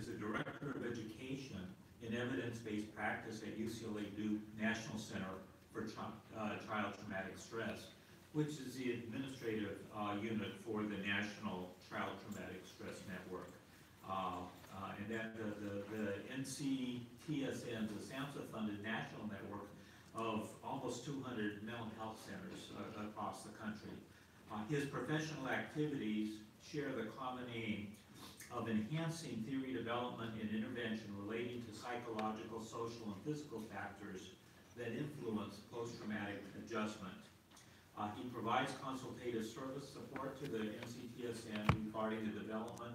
is the Director of Education in Evidence-Based Practice at UCLA Duke National Center for Child Traumatic Stress, which is the administrative unit for the National Child Traumatic Stress Network. And then the NCTSN, the SAMHSA-funded national network of almost 200 mental health centers across the country. His professional activities share the common aim of enhancing theory development and intervention relating to psychological, social, and physical factors that influence post-traumatic adjustment. He provides consultative service support to the NCTSN regarding the development,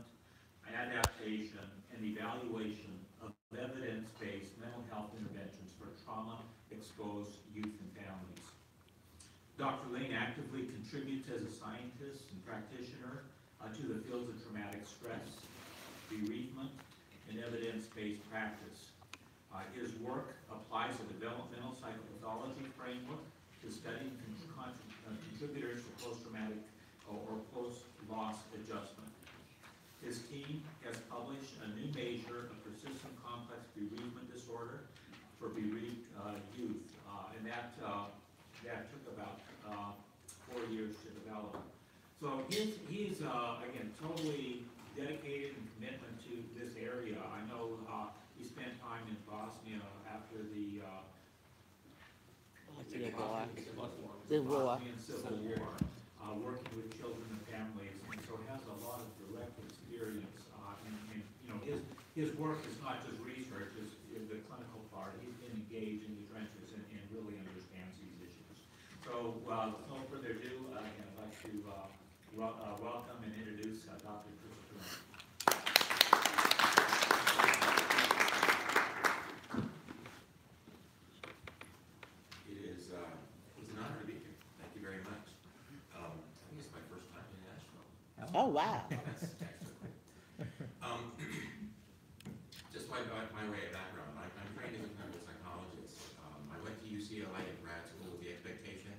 adaptation, and evaluation of evidence-based mental health interventions for trauma-exposed youth and families. Dr. Layne actively contributes as a scientist and practitioner to the fields of traumatic stress, bereavement, and evidence-based practice. His work applies a developmental psychopathology framework to studying contributors to post-traumatic or post-loss adjustment. His team has published a new measure of persistent complex bereavement disorder for bereaved youth, and that took about 4 years to develop. So he's again, totally dedicated and commitment to this area. I know he spent time in Bosnia after the Bosnian Civil War, working with children and families, and so has a lot of direct experience. And you know, his work is not just research; is the clinical part. He's been engaged in the trenches and really understands these issues. So, with no further ado, I'd like to welcome and introduce Dr. Christopher. It's an honor to be here. Thank you very much. I think it's my first time in Nashville. Oh, wow. That's excellent. Just my way of background. I'm trained as a clinical psychologist. I went to UCLA in grad school with the expectation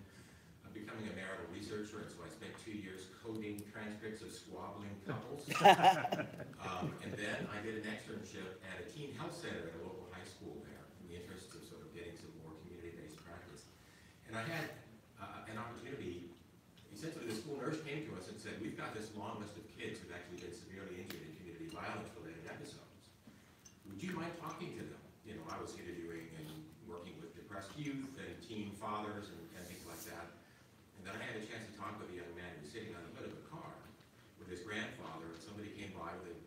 of becoming a marital researcher, and so I spent 2 years coding transcripts of squabbling couples. And then I did an externship at a teen health center at a local high school there, in the interest of sort of getting some more community-based practice. And I had an opportunity. Essentially, the school nurse came to us and said, "We've got this long list of kids who've actually been severely injured in community violence-related episodes. Would you mind talking to them?" You know, I was interviewing and working with depressed youth and teen fathers and things like that. And then I had a chance to talk with a young man who was sitting on the hood of a car with his grandfather, and somebody came by with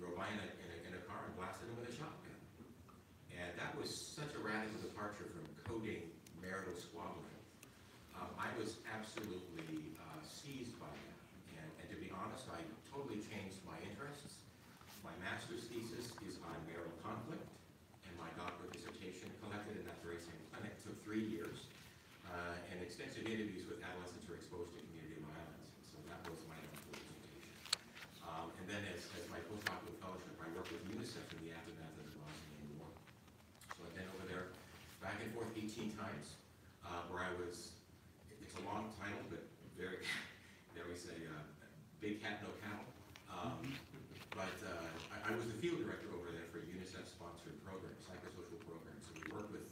drove by in a car and blasted him with a shotgun. And that was such a radical departure from coding marital squabbling. I was absolutely seized by that. And to be honest, I totally changed my interests. My master's thesis is on marital conflict, and my doctoral dissertation, collected in that very same clinic, took 3 years, and extensive interviews with adolescents who are exposed to community violence. And so that was my doctoral dissertation. And then as my postdoctoral fellowship, I worked with UNICEF in the aftermath of the Bosnian War. So I've been over there back and forth 18 times, where I was, it's a long title, but very, dare we say, big cat, no cow. But I was the field director over there for a UNICEF-sponsored program, psychosocial program. So we worked with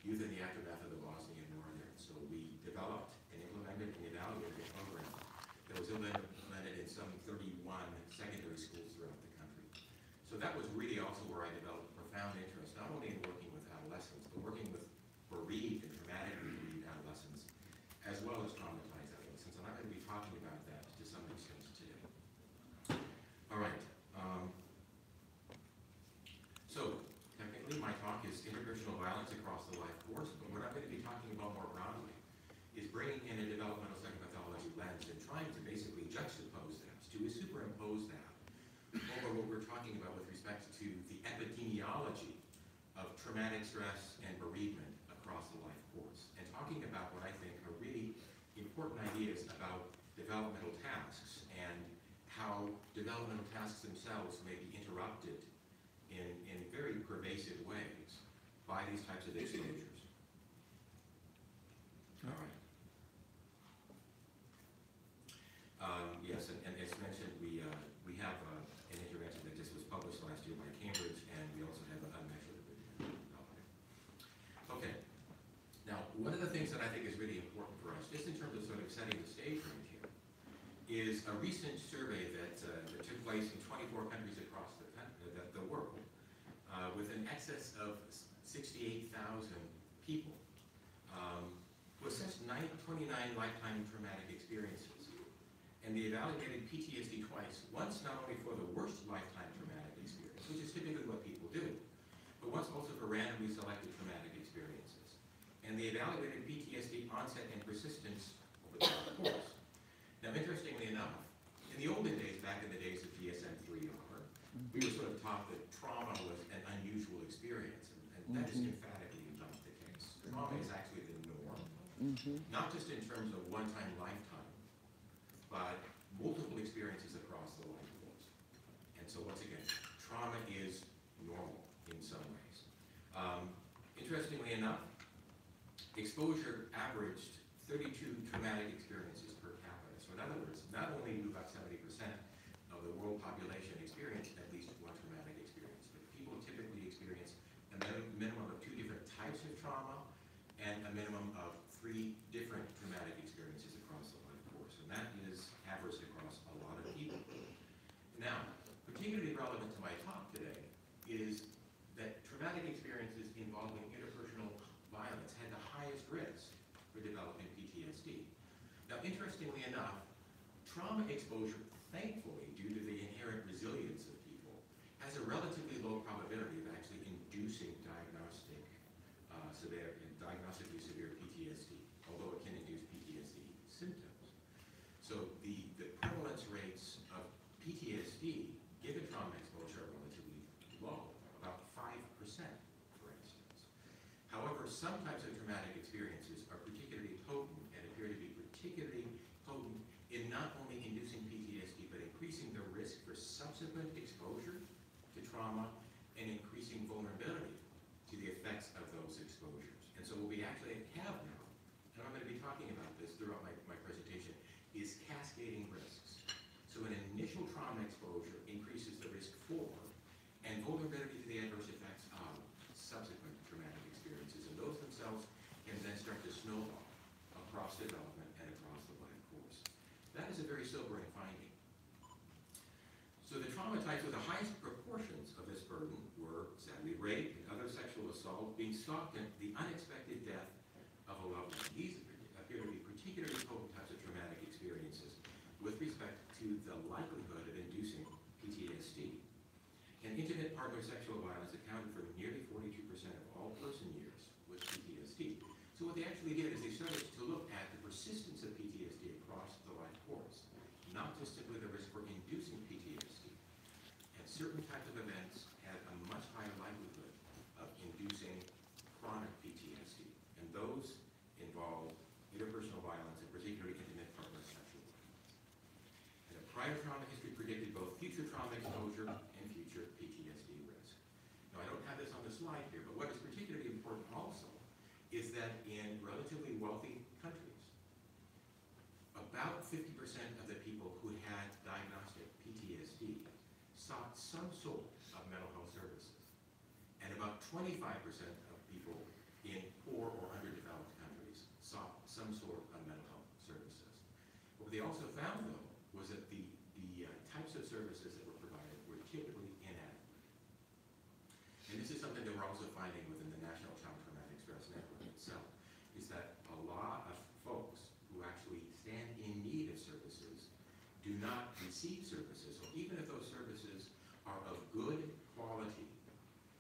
youth in the aftermath of the Bosnian War there. So we developed and implemented and evaluated a program that was implemented in some 31 secondary schools throughout the country. So that was really also where I developed a profound interest, not only in working with adolescents, but working with bereaved and traumatically bereaved adolescents, as well as traumatized adolescents. And I'm going to be talking about that to some extent today. All right. So technically my talk is interpersonal violence across the life course, but what I'm going to be talking about more broadly is bringing in a developmental psychopathology lens and trying to basically juxtapose that, to superimpose that over what we're talking about with respect to the epidemiology of traumatic stress and bereavement across the life course, and talking about what I think are really important ideas about developmental tasks and how developmental tasks themselves may be interrupted in very pervasive ways by these types of exposures. All right. Yes, and as mentioned, we have an intervention that just was published last year is a recent survey that took place in 24 countries across the world, with an excess of 68,000 people, who assessed 29 lifetime traumatic experiences. And they evaluated PTSD twice, once not only for the worst lifetime traumatic experience, which is typically what people do, but once also for randomly selected traumatic experiences. And they evaluated PTSD onset and persistence over the course. Now, interestingly enough, in the olden days, back in the days of DSM-3R, we were sort of taught that trauma was an unusual experience, and that is emphatically not the case. Trauma is actually the norm, not just in terms of one-time lifetime, but multiple experiences across the life course. And so once again, trauma is normal in some ways. Interestingly enough, exposure averaged 32 traumatic experiences per capita. So in other words, not only do about 70% of the world population experience at least one traumatic experience, but people typically experience a minimum of 2 different types of trauma and a minimum of 3 different traumatic experiences across the life course. And that is averaged across a lot of people. Now, particularly relevant to my talk today is that traumatic experiences involving interpersonal violence had the highest risk for developing PTSD. Now, interestingly enough, trauma exposure, thankfully, due to the inherent resilience of people, has a relatively low probability of actually inducing diagnostically severe PTSD, although it can induce PTSD symptoms. So the prevalence rates of PTSD given trauma exposure are relatively low, about 5%, for instance. However, some types of traumatic experiences are particularly potent and appear to be particularly potent in not only inducing PTSD, but increasing the risk for subsequent exposure to trauma and increasing vulnerability to the effects of those exposures. And so what we actually have now, and I'm going to be talking about this throughout my presentation, is cascading risks. So an initial trauma exposure increases the risk for and vulnerability to the adverse effects of subsequent traumatic experiences, and those themselves can then start to snowball across development and across the life course. That is a very sobering finding. So the trauma types with the highest proportions of this burden were, sadly, rape and other sexual assault, being stalked, and the unexpected death of a loved one. These appear to be particularly potent types of traumatic experiences with respect to the likelihood of inducing PTSD. And intimate partner sexual violence accounted for nearly 42% of all person years with PTSD. So what they actually did is they started to look at the persistence of PTSD across the life course, not just simply the risk for inducing PTSD. And certain types of events had a much higher likelihood of inducing chronic PTSD. And those involved interpersonal violence and particularly intimate partner sexual violence. And a prior trauma history predicted both future trauma exposure and future PTSD risk. Now, I don't have this on the slide here, but what is particularly important also is that in relatively wealthy countries, about 50% of the people who had diagnostic PTSD sought some sort of mental health services. And about 25% of people in poor or underdeveloped countries sought some sort of mental health services. What they also found, though, was that the types of services that were provided were typically inadequate. And this is something that we're also finding within the National Child Traumatic Stress Network itself, is that a lot of folks who actually stand in need of services do not receive services, or even if those services are of good quality,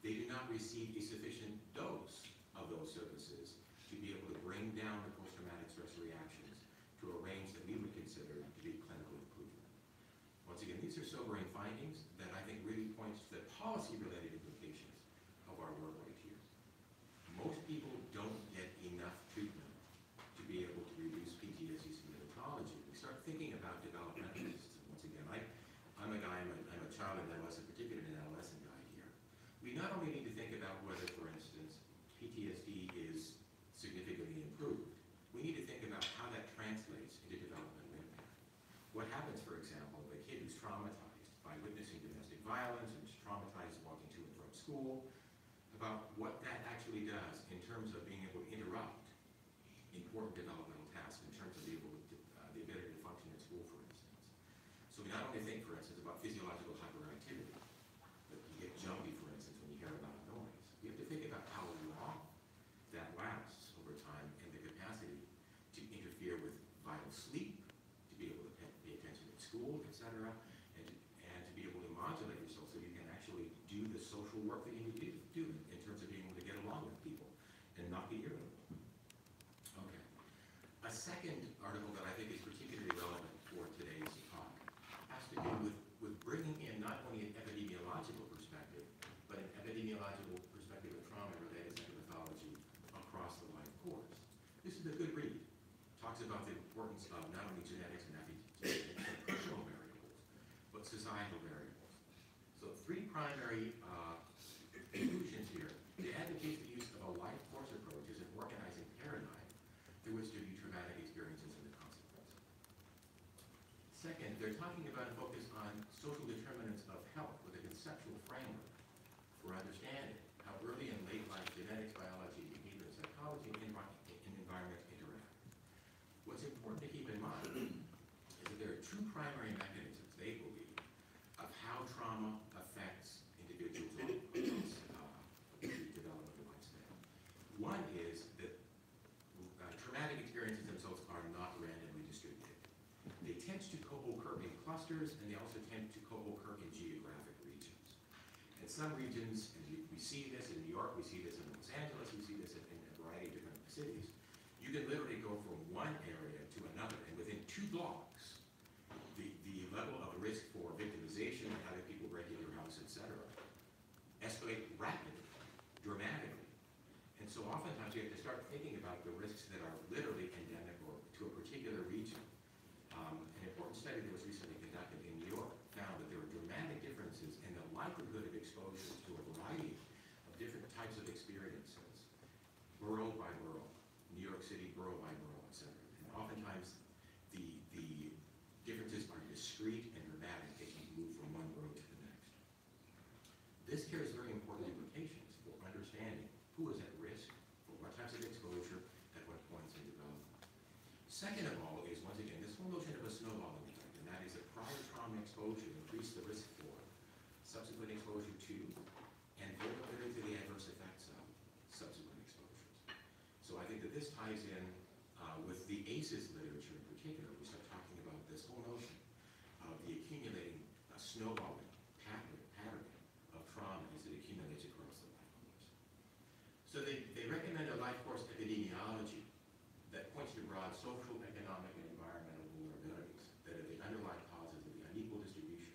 they do not receive a sufficient dose of those services to be able to bring down the post-traumatic stress reactions to a range that we would consider to be clinical improvement. Once again, these are sobering findings that I think really points to the policy-related implications of our work right here. Most people don't get enough treatment to be able to reduce PTSD symptomatology. We start thinking about developmental systems. Once again, I'm a child and adolescent, particularly an adolescent guy here. We not only need to think about whether, for instance, PTSD is significantly improved, we need to think about how that translates into developmental impact. What happens, for example, if a kid who's traumatized by witnessing domestic violence and is traumatized walking to and from school, about what that actually does in terms of being able to interrupt important developmental tasks, in terms of the ability to function at school, for instance. second article that I think is particularly relevant for today's talk has to do with bringing in not only an epidemiological perspective, but an epidemiological perspective of trauma-related psychopathology across the life course. This is a good read. Talks about the importance of not only genetics and epigenetics and personal variables, but societal variables. So three primary conclusions here. They advocate the use of a life course approach as an organizing paradigm through which to view traumatic experiences and the consequences. Second, they're talking about a focus on social determinants of health with a conceptual framework for understanding how early and late life genetics, biology, behavior, and psychology and environment interact. What's important to keep in mind is that there are two primary mechanisms, they believe, of how trauma affects individuals across the developmental lifespan. One is that traumatic experiences themselves are not randomly distributed. They tend to co-occur in clusters, and they also tend to co-occur in geographic regions. In some regions, and we see this in New York, we see this in Los Angeles, we see this in a variety of different cities, you can literally go from one area to another, and within 2 blocks, the level of risk for victimization and having people break into your house, etc., escalate rapidly, dramatically. And so oftentimes you have to start thinking about the risks that are literally endemic or to a particular region. An important study that was recently conducted in New York found that there were dramatic differences in the likelihood of exposure to a variety of different types of experiences, borough by borough, New York City, borough by borough, etc. And oftentimes the differences are discrete and dramatic as you move from one borough to the next. This carries very important implications for understanding who is at risk for what types of exposure at what points in development. Second of all is, once again, this whole notion of a snowballing effect, and that is that prior trauma exposure increased the risk for subsequent exposure to and vulnerability to the adverse effects of subsequent exposures. So I think that this ties in with the ACEs literature in particular. We start talking about this whole notion of the accumulating snowballing pattern of trauma as it accumulates across the life course. So they recommend a life course epidemiology that points to broad social, economic, and environmental vulnerabilities that are the underlying causes of the unequal distribution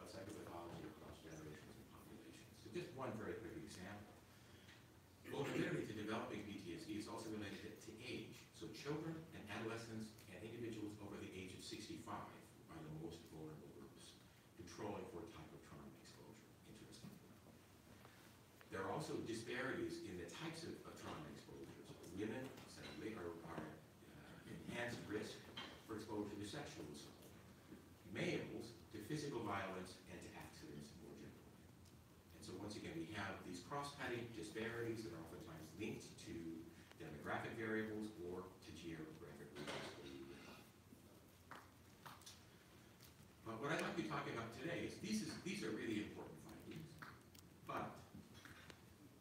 of psychopathology across generations and populations. So just one very quick example. Vulnerability to developing PTSD is also related to age. So children and adolescents and individuals over the age of 65 are the most vulnerable groups, controlling for a type of trauma exposure, interestingly. There are also disparities in the types of trauma exposures. Women, sadly, are enhanced risk for exposure to sexual assault. Males to physical violence and to accidents more generally. And so once again, we have these cross-cutting disparities that are oftentimes linked to demographic variables or to geographic regions. But what I'd like to talk about today is these are really important findings. But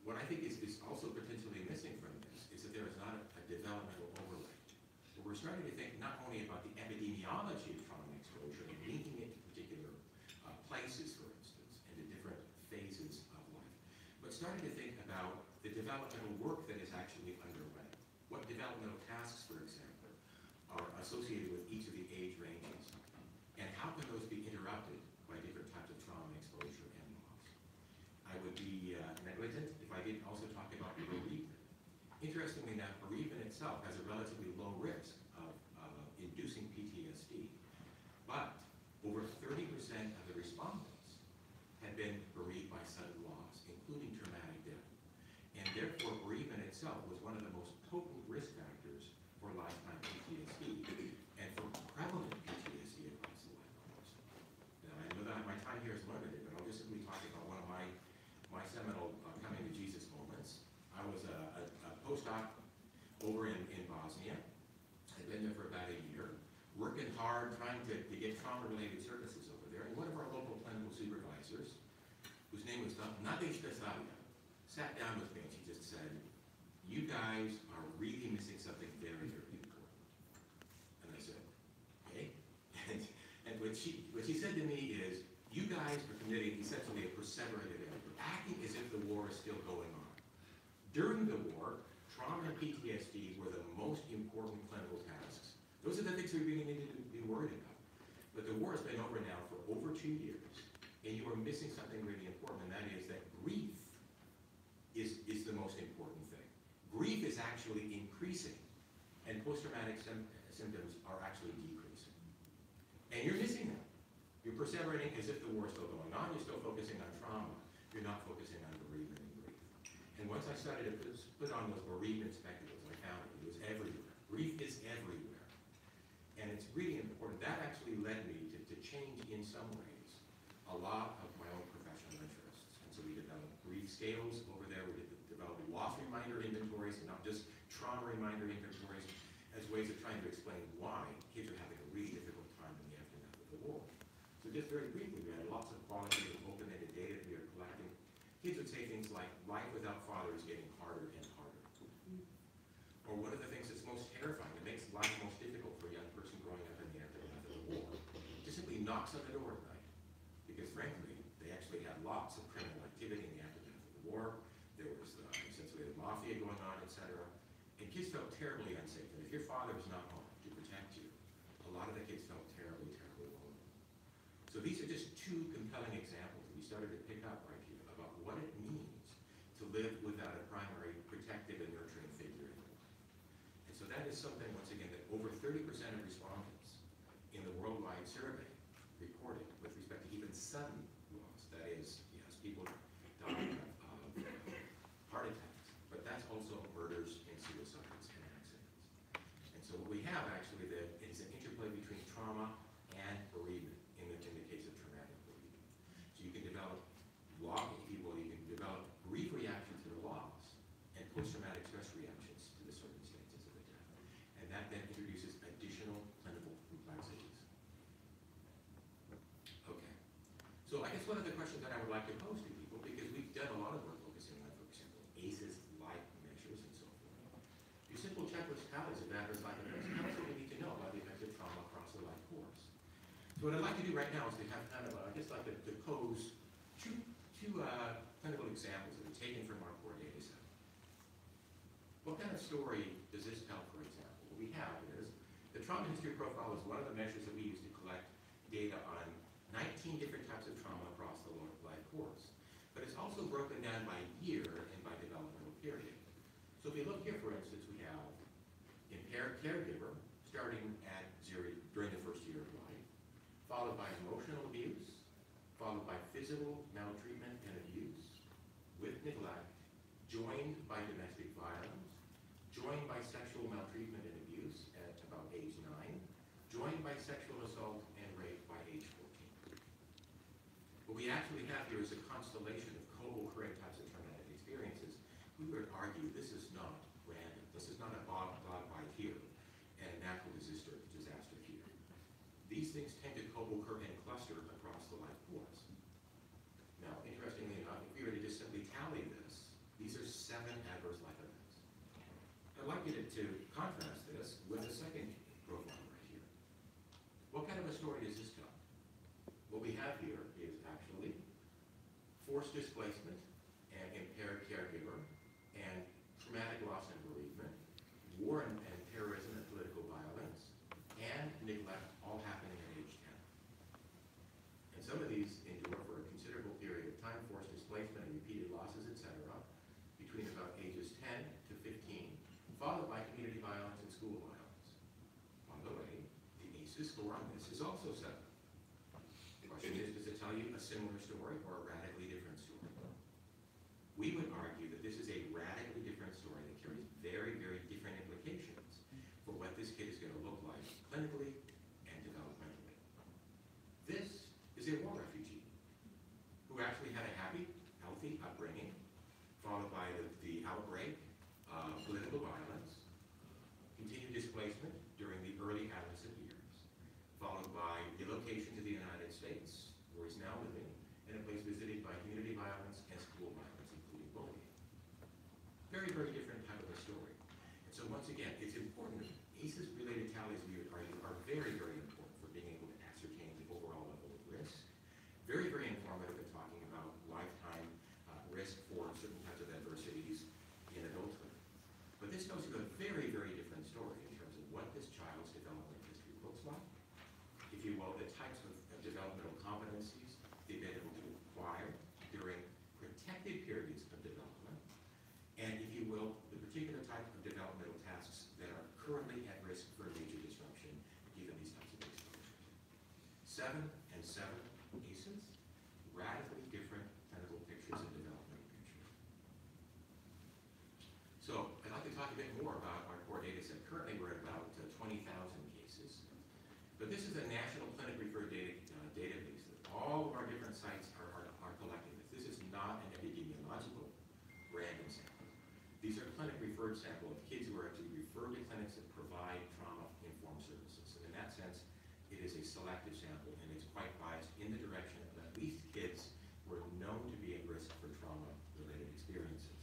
what I think is also potentially missing from this is that there is not a developmental overlay. Where we're starting to think not only about the epidemiology of trauma exposure and linking it to particular places, for instance, and to different phases of life, but starting to think about the developmental work that is actually underway. What developmental tasks, for example, are associated with each of the age ranges, and how can those be interrupted by different types of trauma exposure and loss? I would be negligent if I didn't also talk about bereavement. Interestingly enough, bereavement itself has a relatively low risk of inducing PTSD, but over 30% of the respondents had been bereaved by sudden loss, including traumatic death. And therefore, bereavement itself was one of the most potent risk factors for lifetime PTSD and for prevalent PTSD across the life course. Now, I know that my time here is limited, but I'll just simply talk about one of my seminal coming to Jesus moments. I was a postdoc over in Bosnia. I'd been there for about a year, working hard, trying to get trauma-related services over there. And one of our local clinical supervisors, whose name was Nadezhda Savia, sat down with me and she just said, "You guys are really missing something very, very important." And I said, "Okay." And what she said to me is, "You guys are committing essentially a perseverative effort, acting as if the war is still going on. During the war, trauma and PTSD were the most important clinical tasks Those are the things we really need to be worried about. But the war has been over now for over 2 years, and you are missing something really important, and that is that grief is the most important thing. Grief is actually increasing, and post-traumatic symptoms are actually decreasing. And you're missing that. You're perseverating as if the war is still going on. You're still focusing on trauma. You're not focusing on bereavement and grief. And once I started to put on those bereavement spectacles, I found it was everywhere. Grief is everywhere. And it's really important. That actually led me to change, in some ways, a lot of my own professional interests. And so we developed grief scales over there. We developed loss reminder inventories, and not just trauma reminder inventories, as ways of trying to explain why kids are having a really difficult time in the aftermath of the war. So just very briefly, we had lots of qualitative, open-ended data that we are collecting. Kids would say things like, life without father is getting harder and harder. Or one of the things that's most terrifying, that makes life most difficult for a young person growing up in the aftermath of the war, just simply knocks on the door at night. Because frankly, they actually had lots of criminal activity in the aftermath of the war. There was essentially the mafia going on, etc. And kids felt terribly unsafe. And if your father was not home to protect you, a lot of the kids felt terribly, terribly vulnerable. So these are just two compelling examples that we started to pick up right here about what it means to live without a primary protective and nurturing figure in your life. And so that is something, once again, that over 30% of respondents in the worldwide survey reported with respect to even sudden loss. That is, yes, people dying of heart attacks, but that's also murders and suicides and accidents. And so what we have actually is an interplay between trauma and bereavement in the case of traumatic bereavement. So you can develop grief reaction to the loss and post-traumatic stress reactions to the circumstances of the death. And that then introduces additional clinical complexities. Okay. So I guess one of the questions that I would like to pose to people, because we've done a lot of work focusing on, for example, ACEs-like measures and so forth. Your simple checklist tallies of adverse life events tell us what we need to know about the effects of trauma across the life course. So what I'd like to do right now is to have kind of, I just like to pose two clinical examples that are taken from our core data set. What kind of story does this tell, for example? What we have is the trauma history profile is one of the measures that we use to collect data on 19 different types of trauma across the life course. But it's also broken down by year and by developmental period. So if you look here, for instance, we have impaired caregiver starting at 0 during the first year of life, followed by emotional abuse, followed by physical maltreatment and abuse, with neglect, joined by domestic violence, joined by sexual maltreatment and abuse at about age 9, joined by sexual assault and rape by age 14. What we actually have here is a constellation of co-occurring types of traumatic experiences. We would argue this is not random. This is not a bog-bite here and a natural disaster here. These things tend to co-occur and cluster across the life course. Now, interestingly enough, if we were to just simply tally this, these are 7 adverse life events. I'd like you to contrast this with the second profile right here. What kind of a story does this tell? What we have here is actually forced displacement and impaired caregiver and traumatic loss and bereavement, war and terrorism and political violence, and neglect all happening at age 10. And some of these endure for a considerable period of time, forced displacement and repeated losses, etc., between about ages 10 to 15, followed by community violence and school violence. By the way, the ACEs score on this is also 7. The question is, does it tell you a similar story or a radically different story? We would argue that this is a radically different story that carries very, very different implications for what this kid is going to look like clinically and developmentally. This is a war refugee who actually had a happy, healthy upbringing, followed by the outbreak of political violence, continued displacement during the early adolescent years, followed by relocation to the United States, where he's now living, in a place visited by community violence and school violence, including bullying. Very, very different type of a story. And so once again, it's important. ACEs-related tallies, we would argue, are very, very important for being able to ascertain the overall level of risk. Very, very informative in talking about lifetime risk for certain types of adversities in adulthood. But this tells you a very, very different story in terms of what this child's development types of developmental competencies they've been able to acquire during protected periods of development, and, if you will, the particular type of developmental tasks that are currently at risk for major disruption given these types of exposures. 7 and 7 ACEs, radically different clinical pictures and developmental pictures. So I'd like to talk a bit more about our core data set. Currently we're at about 20,000 cases, but this is a national clinic referred database that all of our different sites are collecting this. This is not an epidemiological random sample. These are clinic referred sample of kids who are actually referred to clinics that provide trauma-informed services. And in that sense, it is a selective sample, and it's quite biased in the direction of at least kids who are known to be at risk for trauma-related experiences.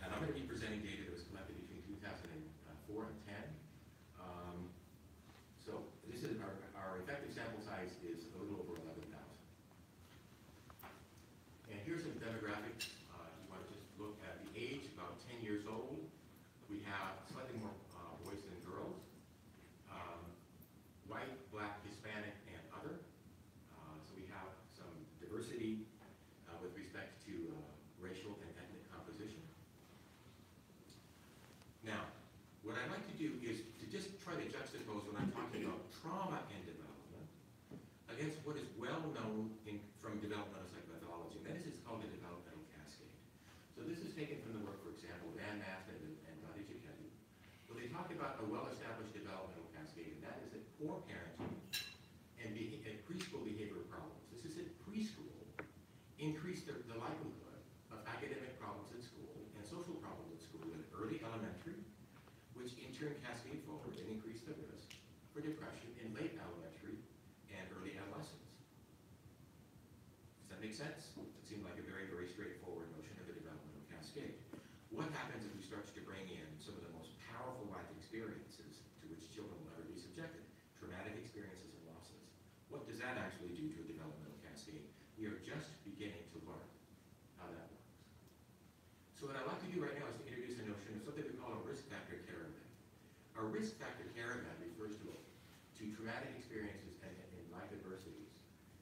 And I'm going to be presenting data that was collected between 2004 and 10. So this is our effective sample size is a little over 11,000. And here's some demographics. You want to just look at the age, about 10 years old. We have slightly more boys than girls. White, black, Hispanic, and other. So we have some diversity with respect to racial and ethnic composition. Now, what I'd like to do is to just try to juxtapose when I'm talking about trauma and development against what is well known from developmental psychopathology, and this is called the developmental cascade. So this is taken from the work, for example, of Van Masten and Dottie. Well, they talk about a well-established developmental cascade, and that is that poor parenting and preschool behavioral problems, this is at preschool, increase the likelihood of academic problems at school and social problems at school in early elementary, which in turn cascade forward and increase the risk for depression in late elementary and early adolescence. Does that make sense? It seemed like a very, very straightforward notion of the developmental cascade. What happens if we start to bring in some of the most powerful life experiences to which children will ever be subjected? Traumatic experiences and losses. What does that actually do to a developmental cascade? We are just beginning to learn how that works. So what I'd like to do right now is to introduce a notion of something we call a risk factor care event. A risk factor care event refers to traumatic experiences and life adversities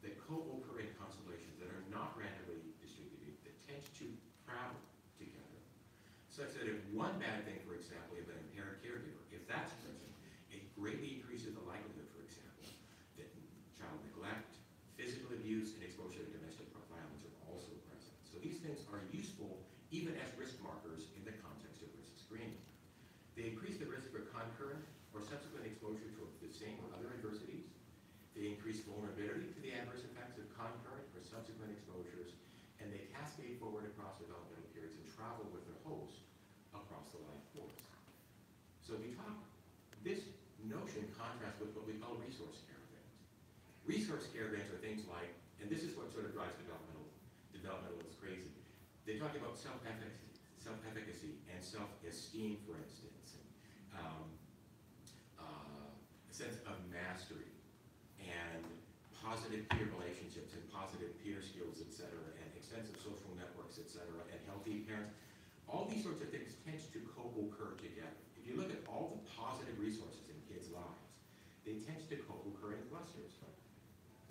that co-occur in constellations that are not randomly distributed, that tend to travel together, such that if one bad thing, for example, if an impaired caregiver, if that's present, it greatly increases the likelihood, for example, that child neglect, physical abuse, and exposure to domestic violence are also present. So these things are useful even as risk markers in the context of risk screening. They increase the risk for concurrent or subsequent exposure to the same or other adversities. They increase vulnerability to the adverse effects of concurrent or subsequent exposures, and they cascade forward across developmental periods and travel with their host across the life course. So this notion contrasts with what we call resource care events. Resource care events are things like, and this is what sort of drives developmentalists crazy. They talk about self-efficacy and self-esteem, for instance, and a sense of mastery, and positive peer relationships and positive peer skills, etc., and extensive social networks, etc., and healthy parents. All these sorts of things tend to co-occur together. If you look at all the positive resources in kids' lives, they tend to co-occur in clusters.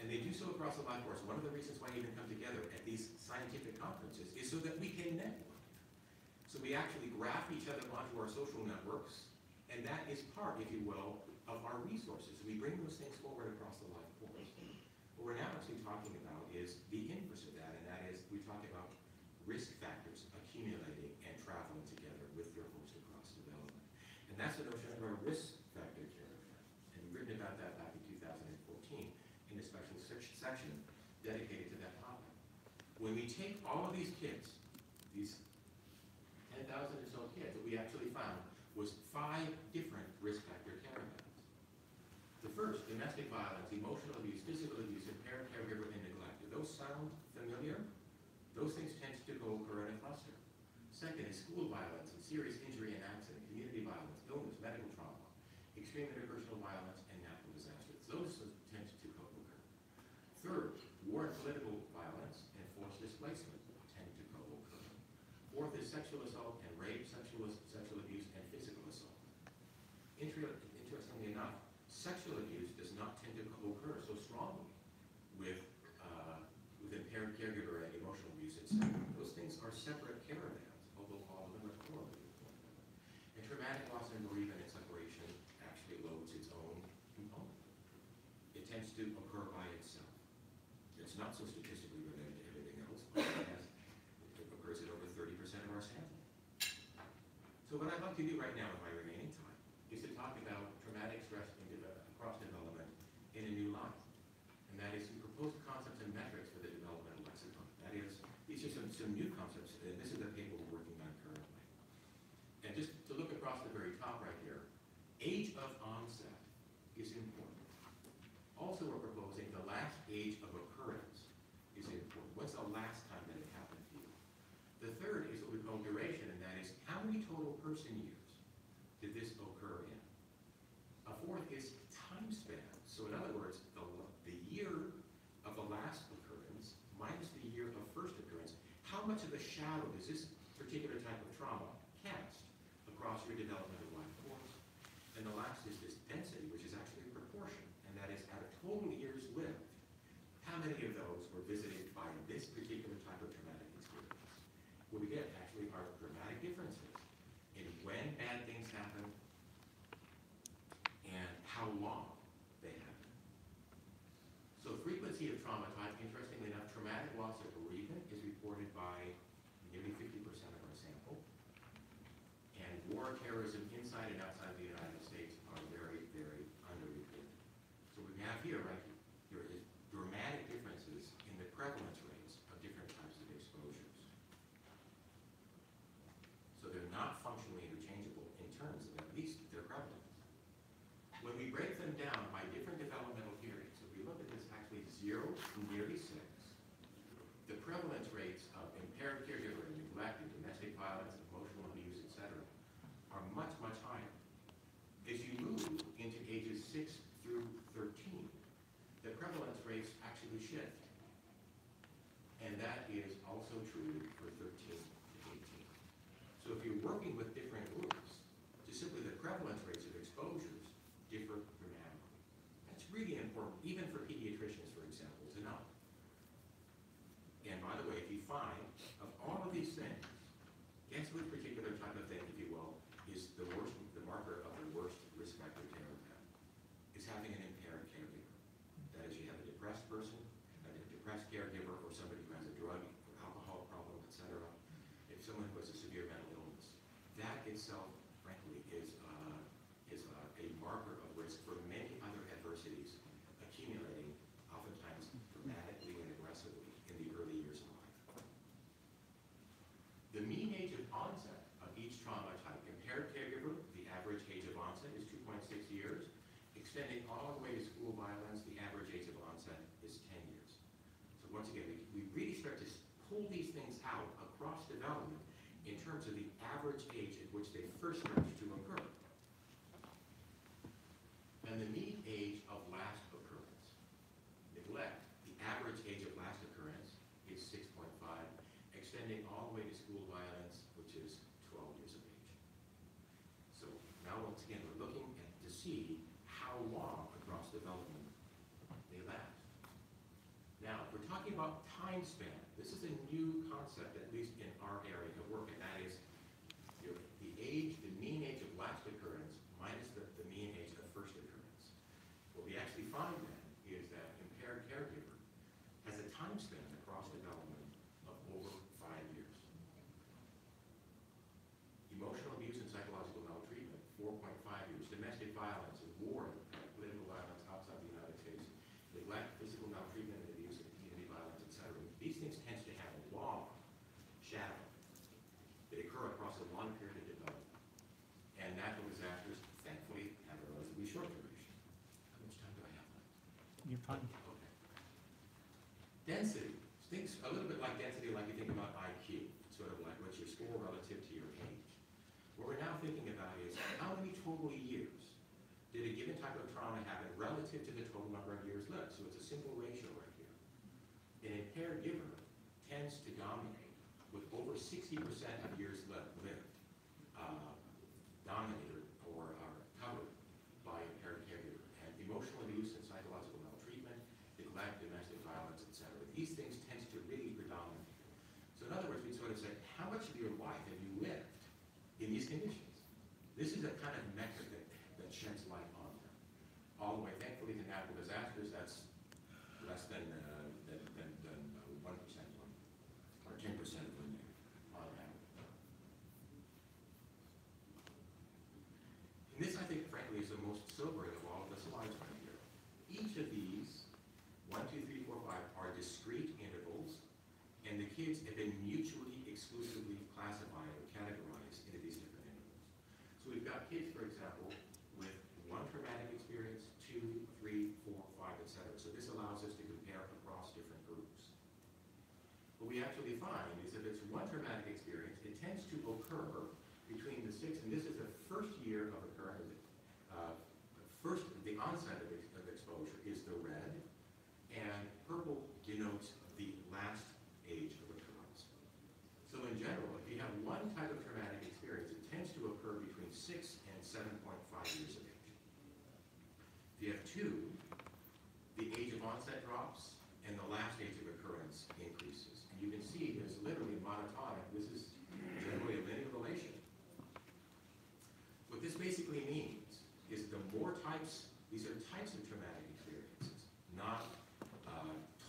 And they do so across the life course. One of the reasons why we even come together at these scientific conferences is so that we can network. So we actually graft each other onto our social networks, and that is part, if you will, of our resources. We bring those things forward across the life course. What we're now actually talking about is the inverse of that, and that is we talk about risk factors accumulating and traveling together with their host across development. And that's the notion of our risk factor care event. And we've written about that back in 2014 in a special section dedicated to that topic. When we take all of these kids, these 10,000 or so kids, what we actually found was 5 different risk factor care events. The first, domestic violence, emotional abuse, physical abuse, impaired caregiver, and neglect. Do those sound familiar? Those things tend to occur in a cluster. Second is school violence and serious injury and accident, community violence, illness, medical trauma, extreme interpersonal violence, and natural disasters. Those tend to co-occur. Third, war and political violence and forced displacement tend to co-occur. Fourth is sexual assault and rape, sexual abuse, and physical assault. Interestingly enough, sexual abuse does not tend to occur so strongly it's not so statistically related to everything else, but it occurs at over 30% of our sample. So what I'd like to do right now in my remaining time is to talk about traumatic stress across development in a new line. And that is to propose concepts and metrics for the developmental lexicon. That is, these are some new concepts, and this is the paper we're working on currently. And just to look across the very top right here, age of onset is important. Also, we're proposing the last age of occurrence is important. What's the last time that it happened to you? The third is what we call duration, and that is how many total person years did this occur in? A fourth is time span. So in other words, the year of the last occurrence minus the year of first occurrence, how much of a shadow does this particular type of trauma cast across your developmental life course? And the last is this density, which is actually a proportion, and that is out of total years lived, how many of those were visited by this particular type of traumatic experience? What we get actually are dramatic differences in when bad things happen and how long they happen. So frequency of trauma type, interestingly enough, traumatic loss of bereavement is reported by nearly 50% of our sample. And war, terrorism inside and outside the United States are very, very underreported. So we have here, right, there is dramatic differences in the prevalence rates of different types of exposures. So they're not functionally interchangeable in terms of at least their prevalence. When we break them down by different developmental periods, if we look at this actually 0 to nearly 6, the prevalence rates of impaired caregiver and neglect and domestic violence, emotional abuse, etc., are much, much higher. As you move into ages 6 through 13, the prevalence rates actually shift. And that is also true for 13 to 18. So if you're working with different groups, just simply the prevalence rates of exposures differ dramatically. That's really important, even for pediatricians, for example, to know. And by the way, if you find, of all of these things, guess which particular type of thing, if you will, is the worst, the marker of the worst risk factor terror event, is having an impaired caregiver. That is, you have a depressed person, a depressed caregiver, or somebody who has a drug or alcohol problem, etc. If someone who has a severe mental illness, that itself, frankly, is a marker of risk for many other adversities accumulating, oftentimes dramatically and aggressively in the early years of life. The mean age of onset of each trauma type, impaired caregiver, the average age of onset is 2.6 years. Extending all the way to school violence, the average age of onset is 10 years. So once again, we really start to pull these things out across development in terms of the average age at which they first start to occur. And the mean age of last occurrence, neglect, the average age of last occurrence is 6.5, extending all the way to school violence, which is 12 years of age. So now once again, we're looking to see how long across development they last. Now, if we're talking about time span, this is a new concept, at least in our area of work, and that is the age, the mean age of last occurrence minus the mean age of first occurrence. What we actually find then is that impaired caregiver has a time span across development of over 5 years. Emotional abuse and psychological maltreatment, 4.5 years. Domestic violence and war, political violence outside the United States, neglect, physical maltreatment and abuse, and community violence, etc. These things tend to have a long shadow. They occur across a long period of development. And natural disasters, thankfully, have a relatively short duration. How much time do I have left? You're fine. Okay. Density. Think a little bit like density, like you think about IQ, sort of like what's your score relative to your age. What we're now thinking about is how many total years did a given type of trauma happen relative to the total number of years lived? So it's a simple ratio right here. An impaired giver tends to dominate with over 60% of years lived dominated or are covered by impaired caregiver. And emotional abuse and psychological maltreatment, neglect, domestic violence, etc. These things tend to really predominate. So in other words, we sort of say, how much of your life have you lived in these conditions? This is a kind of metric that sheds light on them. All the way, thankfully, to natural disasters, that's less than 6, and this is the first year of occurrence. The onset of exposure is the red, and purple denotes the last age of occurrence. So in general, if you have one type of traumatic experience, it tends to occur between 6 and 7.5 years of age. If you have two, the age of onset drops, and the last age of occurrence increases. And you can see there's literally monotonic. This is generally a linear relation. What this basically means is the more types, these are types of traumatic experiences, not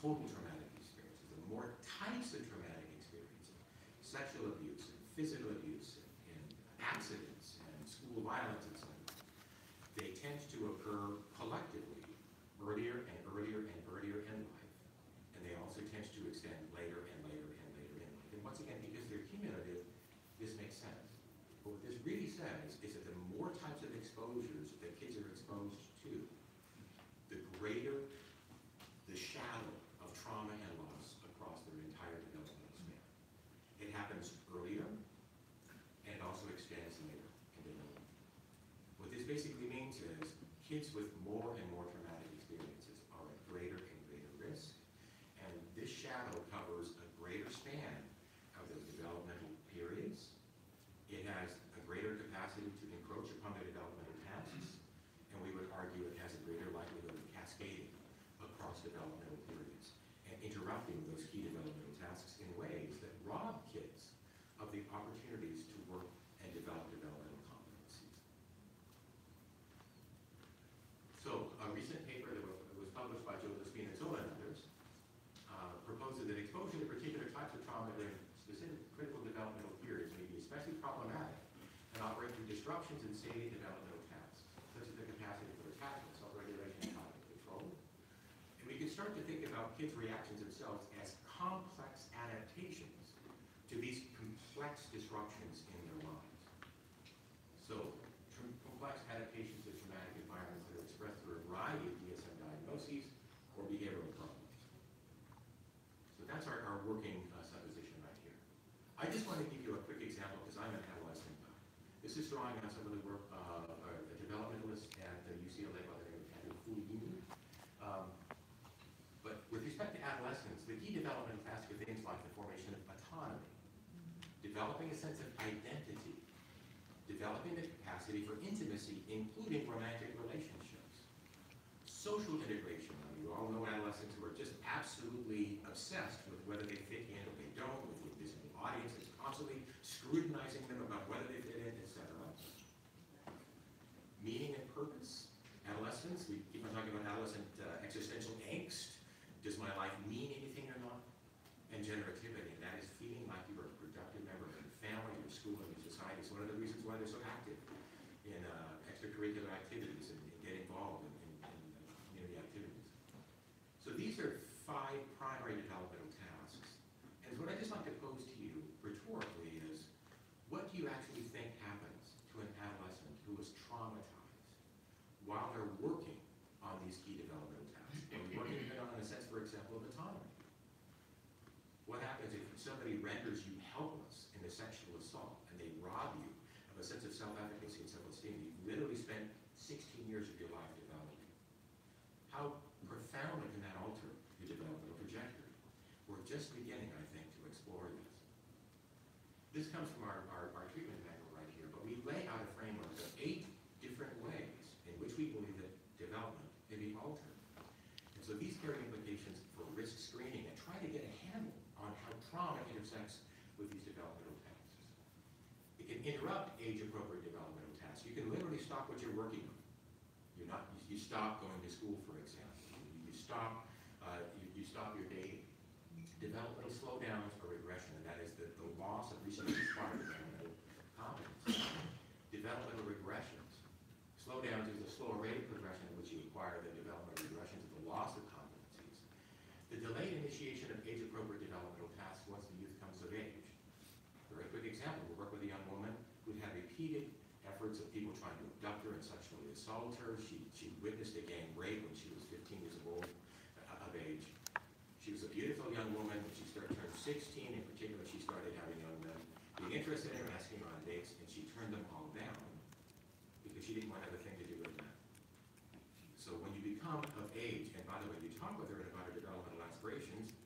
total traumatic experiences. The more types of traumatic experiences, sexual abuse, and physical abuse, and accidents, and school violence, and so on, they tend to occur collectively earlier and earlier and earlier in life. And they also tend to extend later and later and later in life. And once again, because they're cumulative, this makes sense. But what this really says is that the more types of exposures that kids are exposed to, the greater the shadow of trauma and loss across their entire developmental span. It happens earlier, and it also extends later in development. What this basically means is kids with more and more traumatic experiences are at greater and greater risk, and this shadow covers a greater span of those developmental periods. It has a greater capacity to encroach upon the developmental tasks, and we would argue it has a greater likelihood of cascading across developmental periods and interrupting those key developmental tasks in ways that rob kids of the opportunities to work and develop developmental competencies. So a recent paper that was published by Joe Spinazzola and others proposes that exposure to particular types of trauma during specific critical developmental periods may be especially problematic and operate through disruptions in salient developmental tasks, such as the capacity for attachment, self-regulation, and cognitive control. And we can start to think about kids' reactions themselves as complex adaptations to these complex disruptions in their lives. So, complex adaptations to traumatic environments that are expressed through a variety of DSM diagnoses or behavioral problems. So that's our working supposition right here. I just want to give you a quick example because I'm an adolescent now. This is drawing on some of the work of a developmentalist at the UCLA by the name of Andrew Fujimi. But with respect to adolescence, the key developmental tasks are things like the formation of autonomy, developing a sense of identity, developing the capacity for intimacy, including romantic relationships, social integration. Now, you all know adolescents who are just absolutely obsessed with whether they fit in or they don't, with the visible audience that's constantly scrutinizing them about whether they fit in, etc. Meaning and purpose. Adolescence, we keep on talking about adolescent existential angst. Does my life mean anything or not? And generativity, and that is feeling like you are a productive member of your family, your school, and your society. It's one of the reasons why they're so active in extracurricular activities and get involved in community activities. So these are 5 primary developmental tasks. And what I just like to pose to you rhetorically is, what do you actually think happens to an adolescent who is traumatized while they're working on these key developmental tasks? Or working on, in a sense, for example, of autonomy. What happens if somebody renders you helpless in a sexual assault and they rob you of a sense of self-efficacy and self-esteem? You've literally spent 16 years of your life developing. How profoundly can that alter your developmental trajectory? We're just beginning, I think, to explore this. This comes from our treatment manual right here, but we lay out a framework of 8 different ways in which we believe that development can be altered. And so these carry implications for risk screening and try to get a handle on how trauma intersects with these developmental tasks. It can interrupt age-appropriate developmental tasks. You can literally stop what you're working on. You stop going to school, for example. You stop your dating. Developmental slowdowns or regression, and that is the loss of recently acquired developmental competence. Developmental regressions. Slowdowns is a slower rate of progression in which you acquire the developmental regressions of the loss of competencies. The delayed initiation of age-appropriate developmental tasks once the youth comes of age. Very quick example, we work with a young woman who had repeated efforts of people trying to abduct her and sexually assault her. She witnessed a gang rape when she was 15 years old of age. She was a beautiful young woman. When she turned 16, in particular, she started having young men being being interested in her, asking her on dates, and she turned them all down because she didn't want to have a thing to do with men. So when you become of age, and by the way, you talk with her about her developmental aspirations,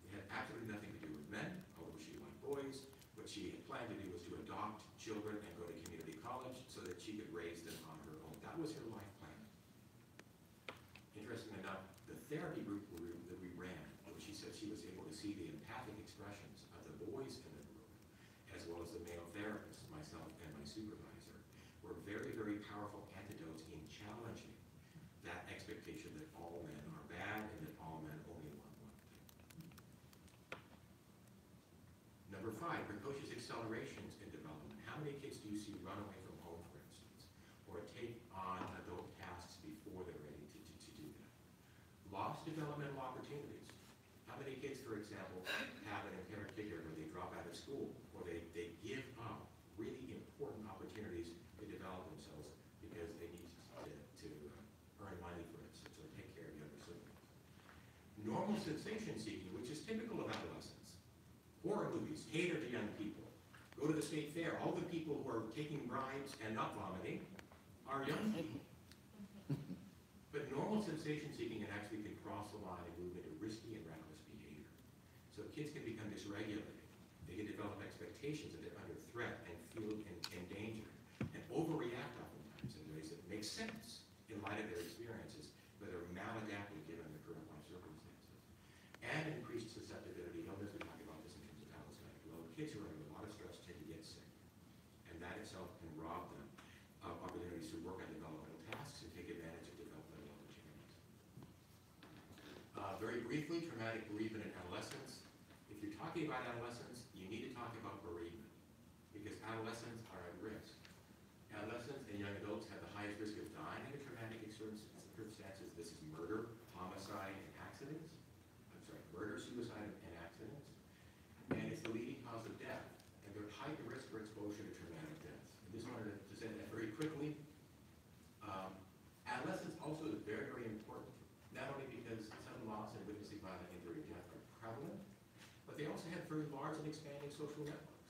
it had absolutely nothing to do with men, although she liked boys. What she had planned to do was to adopt children and go to community college so that she could raise them on her own. That was her life plan. Interesting enough, the therapy group that we ran, where she said she was able to see the empathic expressions of the boys in the group, as well as the male therapist, myself and my supervisor, were very, very powerful antidotes in challenging that expectation that all men are bad and that all men only want one thing. Number 5, precocious accelerations in development. How many kids do you see run away from home, for instance, or take on adult tasks before they're ready to do that? Lost developmental opportunities. How many kids, for example, have an impaired figure where they drop out of school, or they give up really important opportunities to develop themselves because they need to earn money, for instance, or take care of younger siblings? Normal sensation seeking, which is typical of adolescents. Horror movies cater to young people. Go to the state fair. All the people who are taking bribes and not vomiting are young people. But normal sensation seeking actually can cross the line and move into risky and reckless behavior. So kids can become dysregulated. They can develop expectations that they're under threat and feel in danger, and overreact oftentimes in ways that make sense in light of their experiences, but are maladaptive given their current life circumstances. And increased susceptibility to illness. We talk about this in terms of allostatic load. Kids who are under a lot of stress tend to get sick, and that itself can rob them of opportunities to work on developmental tasks and take advantage of developmental opportunities. Very briefly, traumatic bereavement in adolescence. If you're talking about adolescence, you need to talk about bereavement, because adolescents are at risk. Adolescents and young adults have the highest risk of dying in traumatic circumstances. This is murder, homicide, and accidents. I'm sorry, murder, suicide, and accidents. And it's the leading cause of death. And they're at heightened risk for exposure to traumatic deaths. I just wanted to say that very quickly. Adolescence also is very, very important, not only because some loss and witnessing violent injury and death are prevalent, but they also have very large and expanding social networks.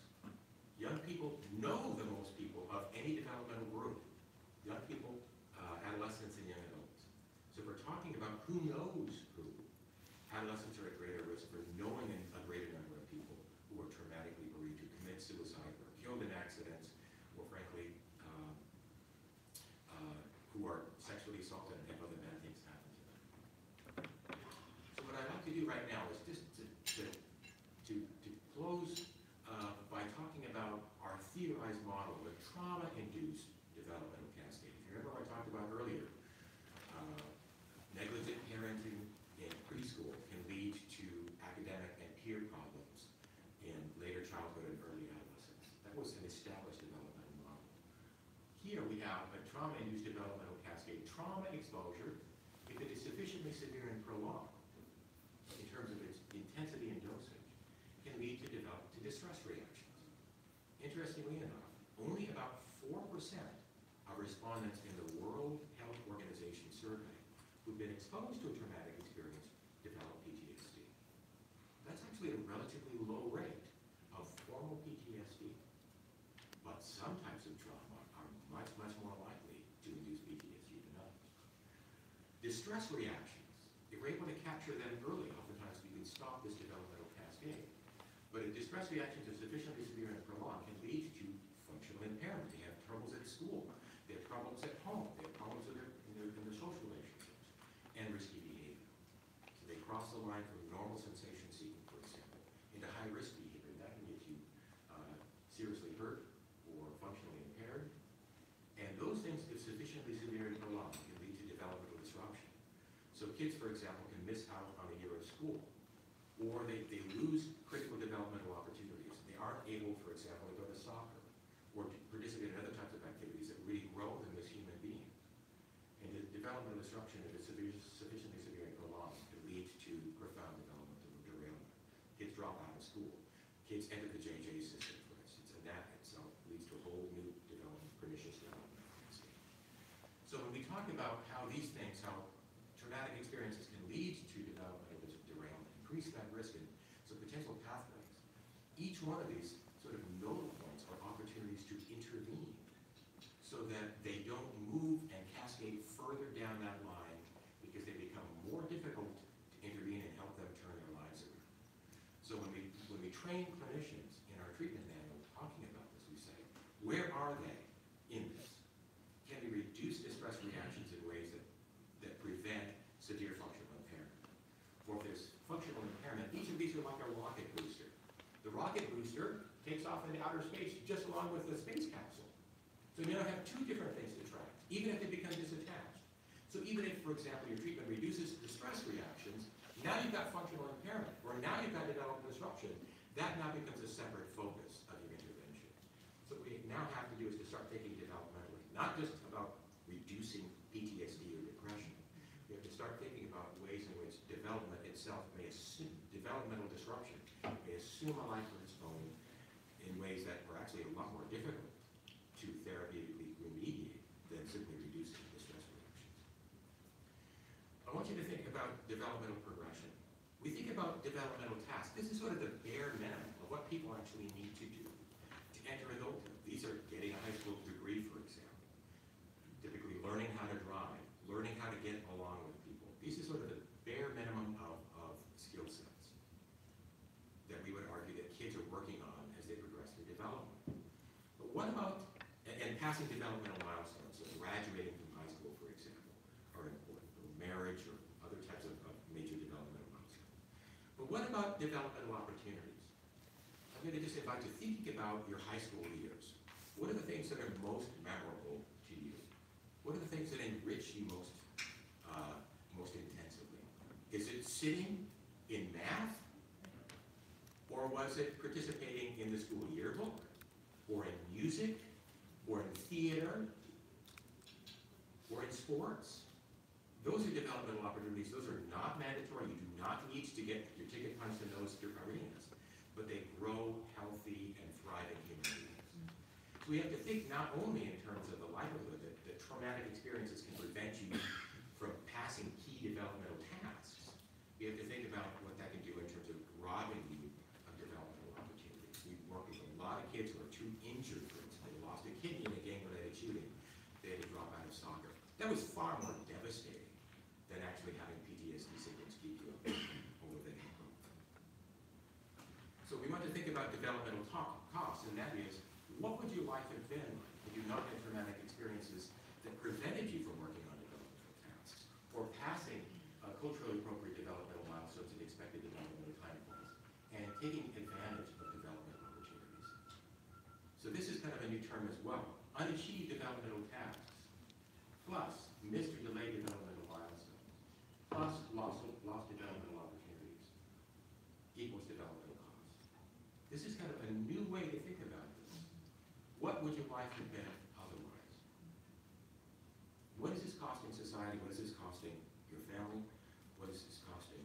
Young people know the most people of any developmental group. Young people, adolescents, and young adults. So if we're talking about who knows who, adolescents are at greater risk for knowing a greater number of people who are traumatically bereaved, who commit suicide, or killed in accidents, or frankly, who are sexually assaulted and have other bad things happen to them. So what I'd like to do right now is just to close by talking about our theorized model of a trauma-induced developmental cascade. If you remember what I talked about earlier, negligent parenting in preschool can lead to academic and peer problems in later childhood and early adolescence. That was an established developmental model. Here we have a trauma-induced developmental cascade. Trauma exposure, if it is sufficiently severe and prolonged, in terms of its intensity and dosage, can lead to distress reactions. Interestingly enough, only about 4% of respondents in the World Health Organization survey who've been exposed to a traumatic experience develop PTSD. That's actually a relatively low rate of formal PTSD. But some types of trauma are much, much more likely to induce PTSD than others. Distress reactions, if we're able to capture them early, oftentimes we can stop this developmental cascade. But if distress reactions are sufficiently severe and prolonged, can lead to functional impairment. They have troubles at school, they have problems at home, they have problems in their social relationships, and risky behavior. So they cross the line from normal sensation seeking, for example, into high-risk behavior. That can get you seriously hurt or functionally impaired. And those things, if sufficiently severe and prolonged, can lead to developmental disruption. So kids, for example, can miss out on a year of school, or they lose critical developmental opportunities. They aren't able, for example, to go to soccer or to participate in other types of activities that really grow them as human beings. And the developmental disruption, if it's sufficiently severe and prolonged, can lead to profound developmental derailment. Kids drop out of school. Kids enter the JJ system, for instance, and that itself leads to a whole new pernicious developmental cascade. So when we talk about how these things, how traumatic experiences can lead to developmental derailment, increase that risk, and so potential pathways, each one of these sort of rocket booster takes off into outer space just along with the space capsule. So you now have two different things to track, even if they become disattached. So even if, for example, your treatment reduces the stress reactions, now you've got functional impairment, or now you've got developmental disruption. That now becomes a separate focus of your intervention. So what we now have to do is to start thinking developmentally, not just about reducing PTSD or depression. We have to start thinking about ways in which development itself may assume, developmental disruption may assume a life of its own in ways that are actually a lot more difficult to therapeutically remediate than simply reducing the stress reactions. I want you to think about developmental progression. We think about developmental tasks. This is sort of the bare minimum of what people actually need to do to enter adulthood. These are getting a high school degree, for example. Typically learning how to drive, learning how to get along with people. These are sort of the bare minimum of skill sets that we would argue that kids are working on as they progress through development. But what about, and passing developmental milestones, so graduating from high school, for example, are important, or marriage or other types of major developmental milestones. But what about developmental opportunities? I'm going to just invite you thinking about your high school years. What are the things that are most memorable to you? What are the things that enrich you most intensively? Is it sitting in math? Or was it participating in the school yearbook? Or in music? Or in theater? Or in sports? Those are developmental opportunities. Those are not mandatory. You do not need to get your ticket punched in those arenas. But they grow healthy and thriving human beings. So we have to think not only in terms of the likelihood that traumatic experiences can prevent you from passing key developmental tasks. We have to think about what that can do in terms of robbing you of developmental opportunities. We work with a lot of kids who are too injured, for instance. They lost a kidney in a gang-related shooting. They had to drop out of soccer. That was far more devastating than actually having PTSD symptoms keep you over the head. So we want to think about developmental costs, and that is, what would your life have been like if you not had traumatic experiences that prevented you from working on developmental tasks, or passing culturally appropriate developmental milestones and expected developmental time points, and taking advantage of developmental opportunities? So this is kind of a new term as well. Unachieved developmental tasks, plus missed or delayed developmental milestones, plus lost developmental opportunities, equals developmental costs. This is kind of a new way to think about this. What would your life have been otherwise? What is this costing society? What is this costing your family? What is this costing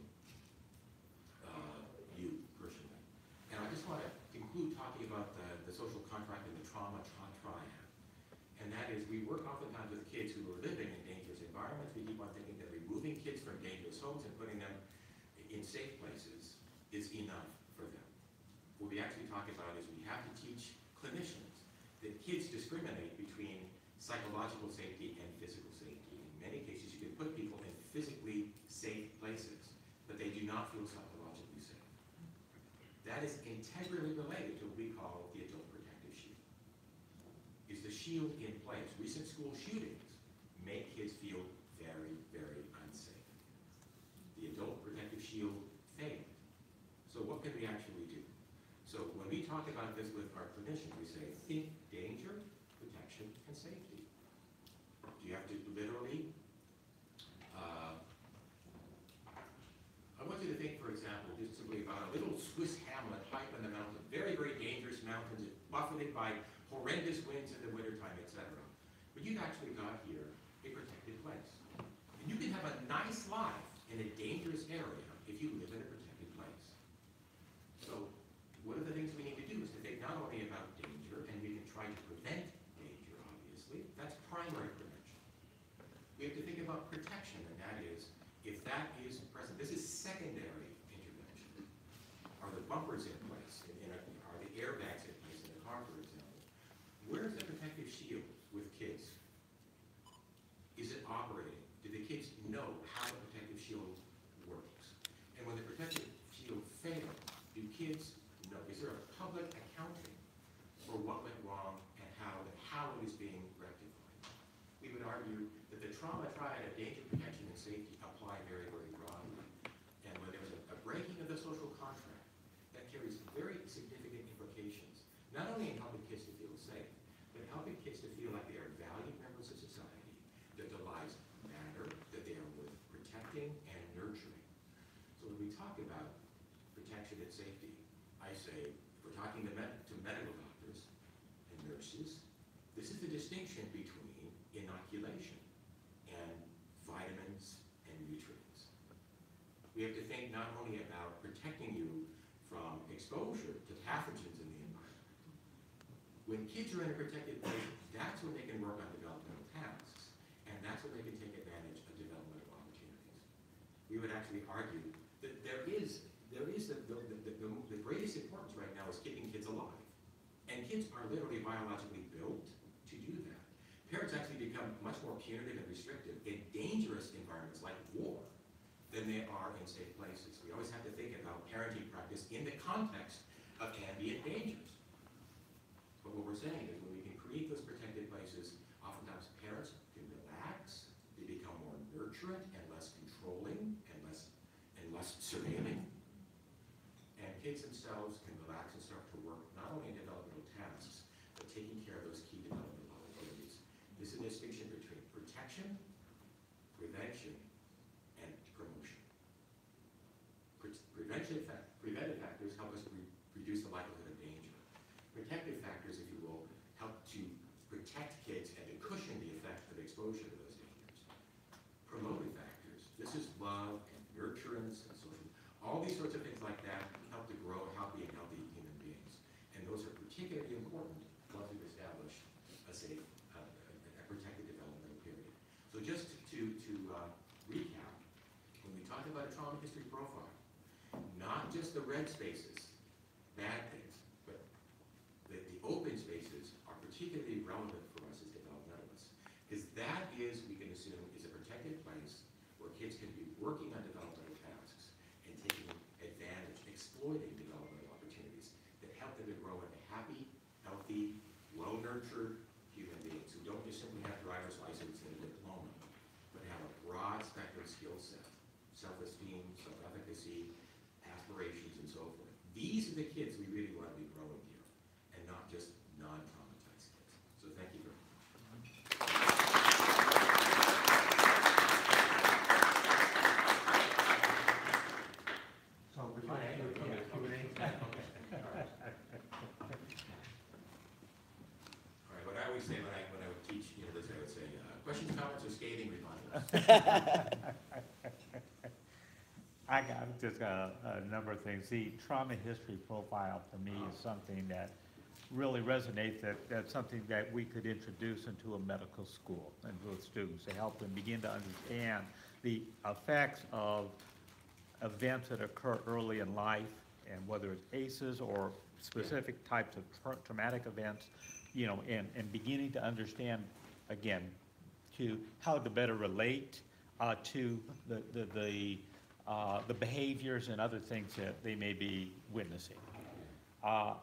you personally? And I just want to conclude talking about the social contract and the trauma triad. And that is, we work oftentimes with kids who are living in dangerous environments. We keep on thinking that removing kids from dangerous homes and putting them in safe places is enough for them. What we actually talk about is we have to teach clinicians that kids discriminate between psychological safety and physical safety. In many cases, you can put people in physically safe places, but they do not feel psychologically safe. That is integrally related to what we call the adult protective shield. Is the shield in place? Recent school shootings make kids feel very, very unsafe. The adult protective shield failed. So what can we actually do? So when we talk about this with our clinicians, we say, think danger, protection, and safety. Do you have to literally, I want you to think, for example, just simply about a little Swiss hamlet high up in the mountain, very, very dangerous mountains, buffeted by horrendous winds in the wintertime, etc. But you've actually got here a protected place. And you can have a nice life in a dangerous area if you live in a protected place. So one of the things we need to do is to think not only about danger, and we can try to prevent danger, obviously. That's primary prevention. We have to think about protection, and that is, if that is present, this is secondary intervention. Are the bumpers in place? Are the airbags in place in the car, for example? Where's the protective shield with kids? Is it operating? Do the kids know how the protective shield works? And when the protective not only in helping kids to feel safe, but helping kids to feel like they are valued members of society, that their lives matter, that they are worth protecting and nurturing. So when we talk about protection and safety, I say, if we're talking to medical doctors and nurses, this is the distinction between inoculation and vitamins and nutrients. We have to think not only about protecting you from exposure to pathogens in the environment. When kids are in a protected place, that's when they can work on developmental tasks, and that's when they can take advantage of developmental opportunities. We would actually argue that the greatest importance right now is keeping kids alive. And kids are literally biologically built to do that. Parents actually become much more punitive and restrictive in dangerous environments like war than they are in safe places. We always have to think about parenting practice in the context of ambient dangers. But what we're saying is when we can create those protected places, oftentimes parents can relax, they become more nurturant and less controlling and less surveilling. And kids themselves can relax and start to work not only in developmental tasks, but taking care of those key developmental opportunities. This is a distinction between protection, prevention, and promotion. Preventive factors help us reduce the likelihood of danger. Protective factors, if you will, help to protect kids and to cushion the effect of exposure to those dangers. Promotive factors, this is love and nurturance and social, all these sorts of things like that help to grow healthy and healthy human beings. And those are particularly important once we've established a safe, a protected developmental period. So just to recap, when we talk about a trauma history profile, not just the red spaces, bad things, but the open spaces are particularly relevant for us as developmentalists. Because that is, we can assume, is a protected place where kids can be working on developmental tasks and taking advantage, exploiting developmental opportunities that help them to grow into happy, healthy, well-nurtured human beings who don't just simply have driver's license and a diploma, but have a broad spectrum skill set, self-esteem, self-efficacy, aspirations, and so forth. These are the kids we really want to be growing here, and not just non-traumatized kids. So thank you very much. So before I do Q&A. All right, what I always say when I would teach this, I would say, questions, comments, or scathing rebuttals? I got just a number of things. The trauma history profile to me is something that really resonates, that's something that we could introduce into a medical school and with students to help them begin to understand the effects of events that occur early in life, and whether it's ACEs or specific types of traumatic events, you know, and beginning to understand, again, to how to better relate to the behaviors and other things that they may be witnessing. At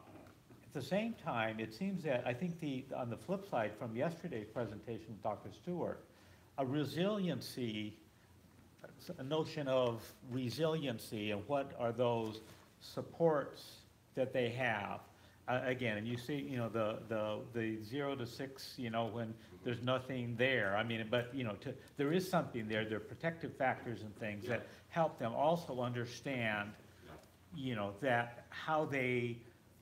the same time, it seems that I think on the flip side from yesterday's presentation with Dr. Stewart, a notion of resiliency and what are those supports that they have. Again, and you see, you know, the 0 to 6, you know, when there's nothing there. I mean, but you know, there is something there. There are protective factors and things that help them also understand, you know, that how they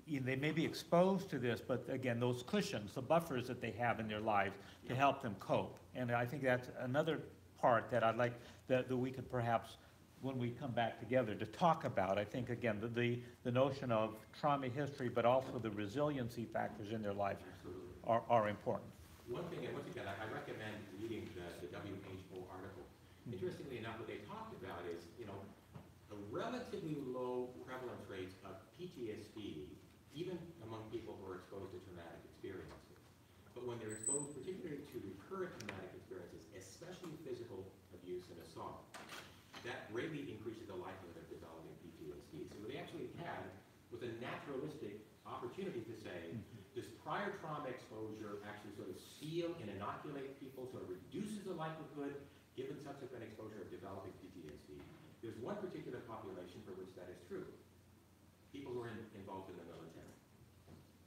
may be exposed to this, but again, those cushions, the buffers that they have in their lives to help them cope. And I think that's another part that I'd like that we could perhaps, when we come back together, to talk about. I think, again, the notion of trauma history, but also the resiliency factors in their life are important. One thing, and once again, I recommend reading the WHO article. Interestingly enough, what they talked about is, you know, a relatively low prevalence rates of PTSD, even among people who are exposed to traumatic experiences. But when they're exposed particularly to recurrent traumatic experiences, especially physical abuse and assault, that greatly increases the likelihood of developing PTSD. So what they actually had was a naturalistic opportunity to say, does prior trauma exposure actually sort of seal and inoculate people, so it reduces the likelihood, given subsequent exposure, of developing PTSD? There's one particular population for which that is true. People who are involved in the military.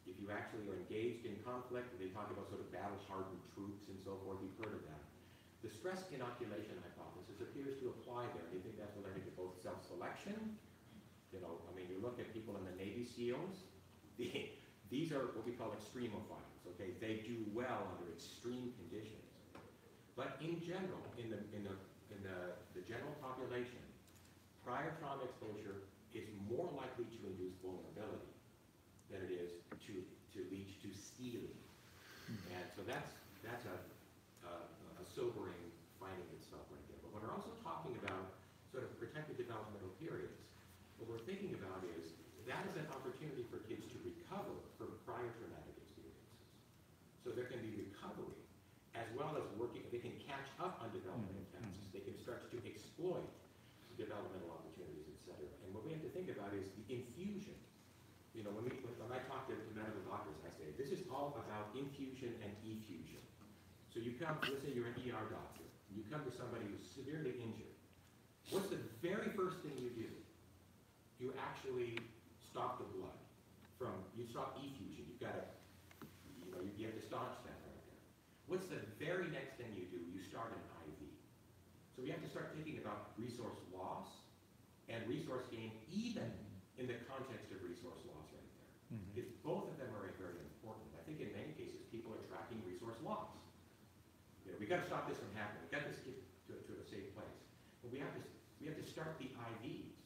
If you actually are engaged in conflict, they talk about sort of battle-hardened troops and so forth, you've heard of that. The stress inoculation hypothesis appears to apply there. Do you think that's related to both self-selection? You know, I mean, you look at people in the Navy SEALs, these are what we call extremophiles, okay? They do well under extreme conditions. But in general, in the general population, prior trauma exposure is more likely to induce vulnerability than it is to lead to stealing. And so that's a sobering finding itself right there. But when we're also talking about sort of protected developmental periods, what we're thinking about is that is an opportunity for kids to recover from prior traumatic experiences. So there can be recovery as well as working, they can catch up on developmental tasks, they can start to exploit developmental opportunities, et cetera. And what we have to think about is the infusion. You know, when I talk to medical doctors, I say, this is all about infusion and effusion. So you come, let's say you're an ER doctor, and you come to somebody who's severely injured. What's the very first thing you do? You actually stop the blood you stop effusion. You've got to, you know, you have to staunch that right there. What's the very next thing you do? You start an IV. So we have to start thinking about resource loss and resource gain, even in the context of resource loss right there. If both of them are very important, I think in many cases people are tracking resource loss. You know, we got to stop this from happening. We got to get to a safe place. But we have to start the IVs.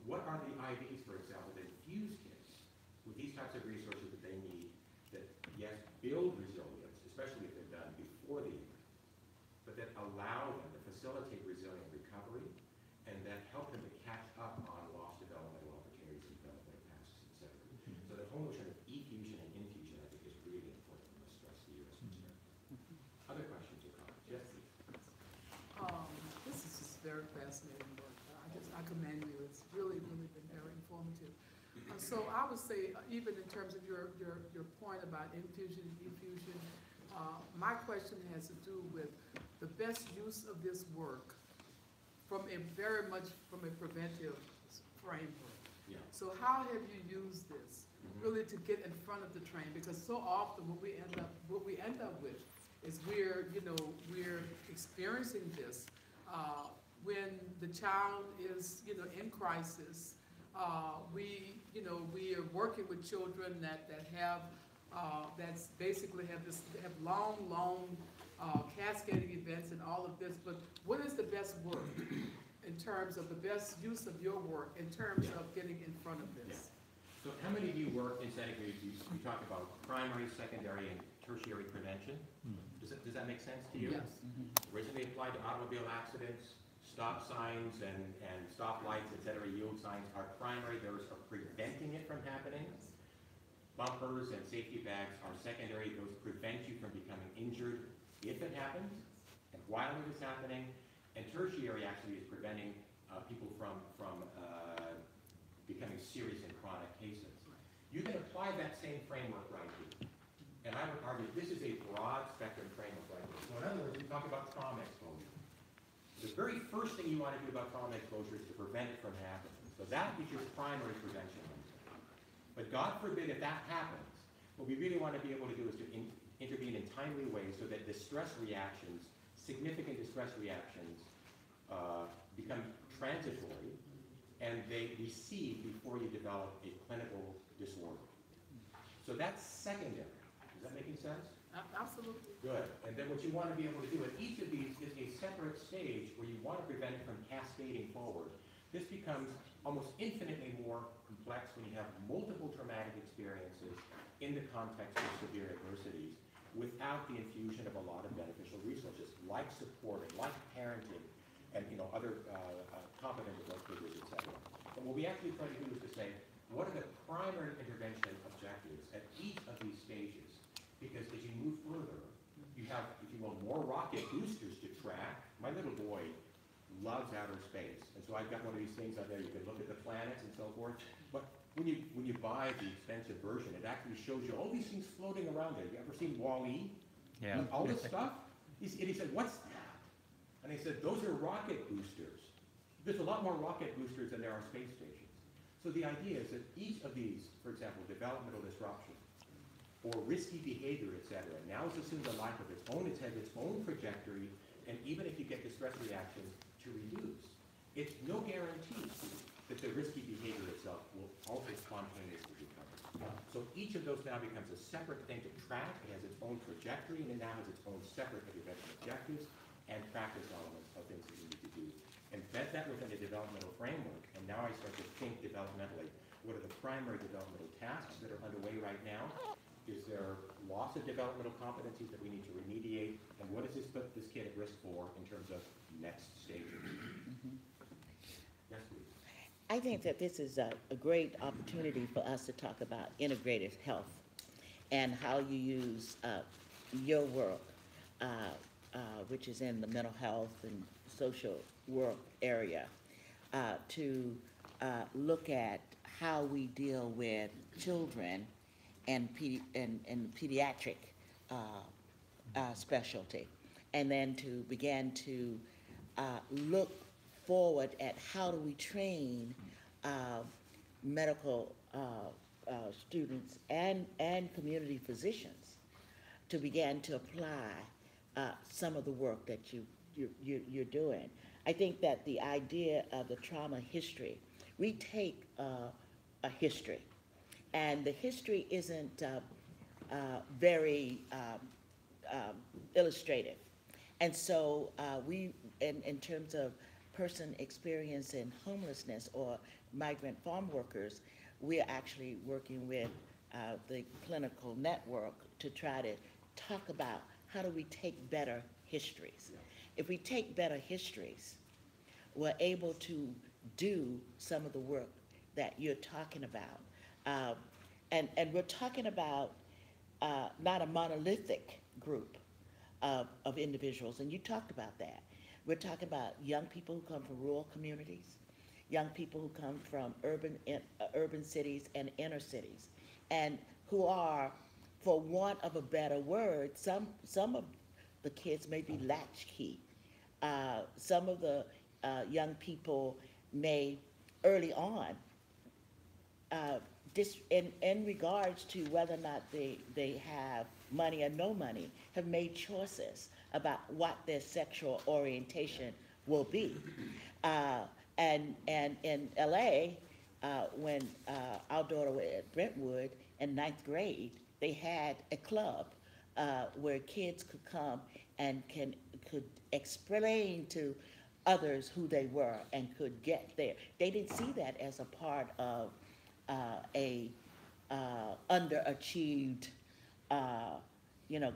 What are the IVs, for example, that infuse kids with these types of resources that they need that, yes, build resilience, especially if they're done before the event, but that allow them to facilitate resilient recovery and that help them to catch up on lost developmental opportunities and developmental tasks, etc. So the whole notion of effusion and infusion, I think, is really important from a stress theorist perspective. Other questions or comments? Yes, please. This is just very fascinating work. I commend you. It's really, really been very informative. So I would say, even in terms of your point about infusion and effusion, my question has to do with the best use of this work from very much from a preventive framework. Yeah. So how have you used this really to get in front of the train? Because so often what we end up with is we're experiencing this when the child is in crisis. We are working with children that have long cascading events and all of this. But what is the best work in terms of the best use of your work in terms of getting in front of this? So how many of you work in setting where you talk about primary, secondary, and tertiary prevention? Does that make sense to you? Yes. Originally applied to automobile accidents, stop signs and stop lights, et cetera, yield signs are primary. Those are preventing it from happening. Bumpers and safety bags are secondary. Those prevent you from becoming injured if it happens and while it is happening. And tertiary actually is preventing people from becoming serious and chronic cases. You can apply that same framework right here. And I would argue this is a broad spectrum framework right here. So in other words, we talk about trauma exposure. The very first thing you want to do about trauma exposure is to prevent it from happening. So that is your primary prevention. But God forbid if that happens, what we really want to be able to do is to intervene in timely ways so that distress reactions, significant distress reactions, become transitory and they recede before you develop a clinical disorder. So that's secondary. Is that making sense? Absolutely. Good. And then what you want to be able to do at each of these is a separate stage where you want to prevent it from cascading forward. This becomes almost infinitely more complex when you have multiple traumatic experiences in the context of severe adversities without the infusion of a lot of beneficial resources like supporting, like parenting, and other competent adult figures, etc. But what we actually try to do is to say, what are the primary intervention objectives at each of these stages? Because as you move further, you have, if you will, more rocket boosters to track. My little boy loves outer space, and so I've got one of these things out there. You can look at the planets and so forth. But when you buy the expensive version, it actually shows you all these things floating around there. You ever seen Wall-E? Yeah. All this stuff. And he said, "What's that?" And they said, "Those are rocket boosters." There's a lot more rocket boosters than there are space stations. So the idea is that each of these, for example, developmental disruption, or risky behavior, etc. Now it's assumed a life of its own, it has its own trajectory, and even if you get the stress reactions to reduce, it's no guarantee that the risky behavior itself will also spontaneously recover. So each of those now becomes a separate thing to track. It has its own trajectory, and it now has its own separate intervention objectives and practice elements of things that you need to do. Embed that within a developmental framework, and now I start to think developmentally. What are the primary developmental tasks that are underway right now? Is there loss of developmental competencies that we need to remediate? And what does this put this kid at risk for in terms of next stages? Yes, please. I think that this is a great opportunity for us to talk about integrative health and how you use your work, which is in the mental health and social work area, to look at how we deal with children and pediatric specialty, and then to begin to look forward at how do we train medical students and community physicians to begin to apply some of the work that you're doing. I think that the idea of the trauma history, we take a history, and the history isn't very illustrative. And so we, in terms of person experiencing homelessness or migrant farm workers, we're actually working with the clinical network to try to talk about how do we take better histories. If we take better histories, we're able to do some of the work that you're talking about. And we're talking about not a monolithic group of individuals, and you talked about that. We're talking about young people who come from rural communities, young people who come from urban cities and inner cities, and who are, for want of a better word, some of the kids may be latchkey. Some of the young people may, early on, in regards to whether or not they have money or no money, have made choices about what their sexual orientation will be. And in LA, when our daughter was at Brentwood in 9th grade, they had a club where kids could come and could explain to others who they were and could get there. They didn't see that as a part of a underachieved,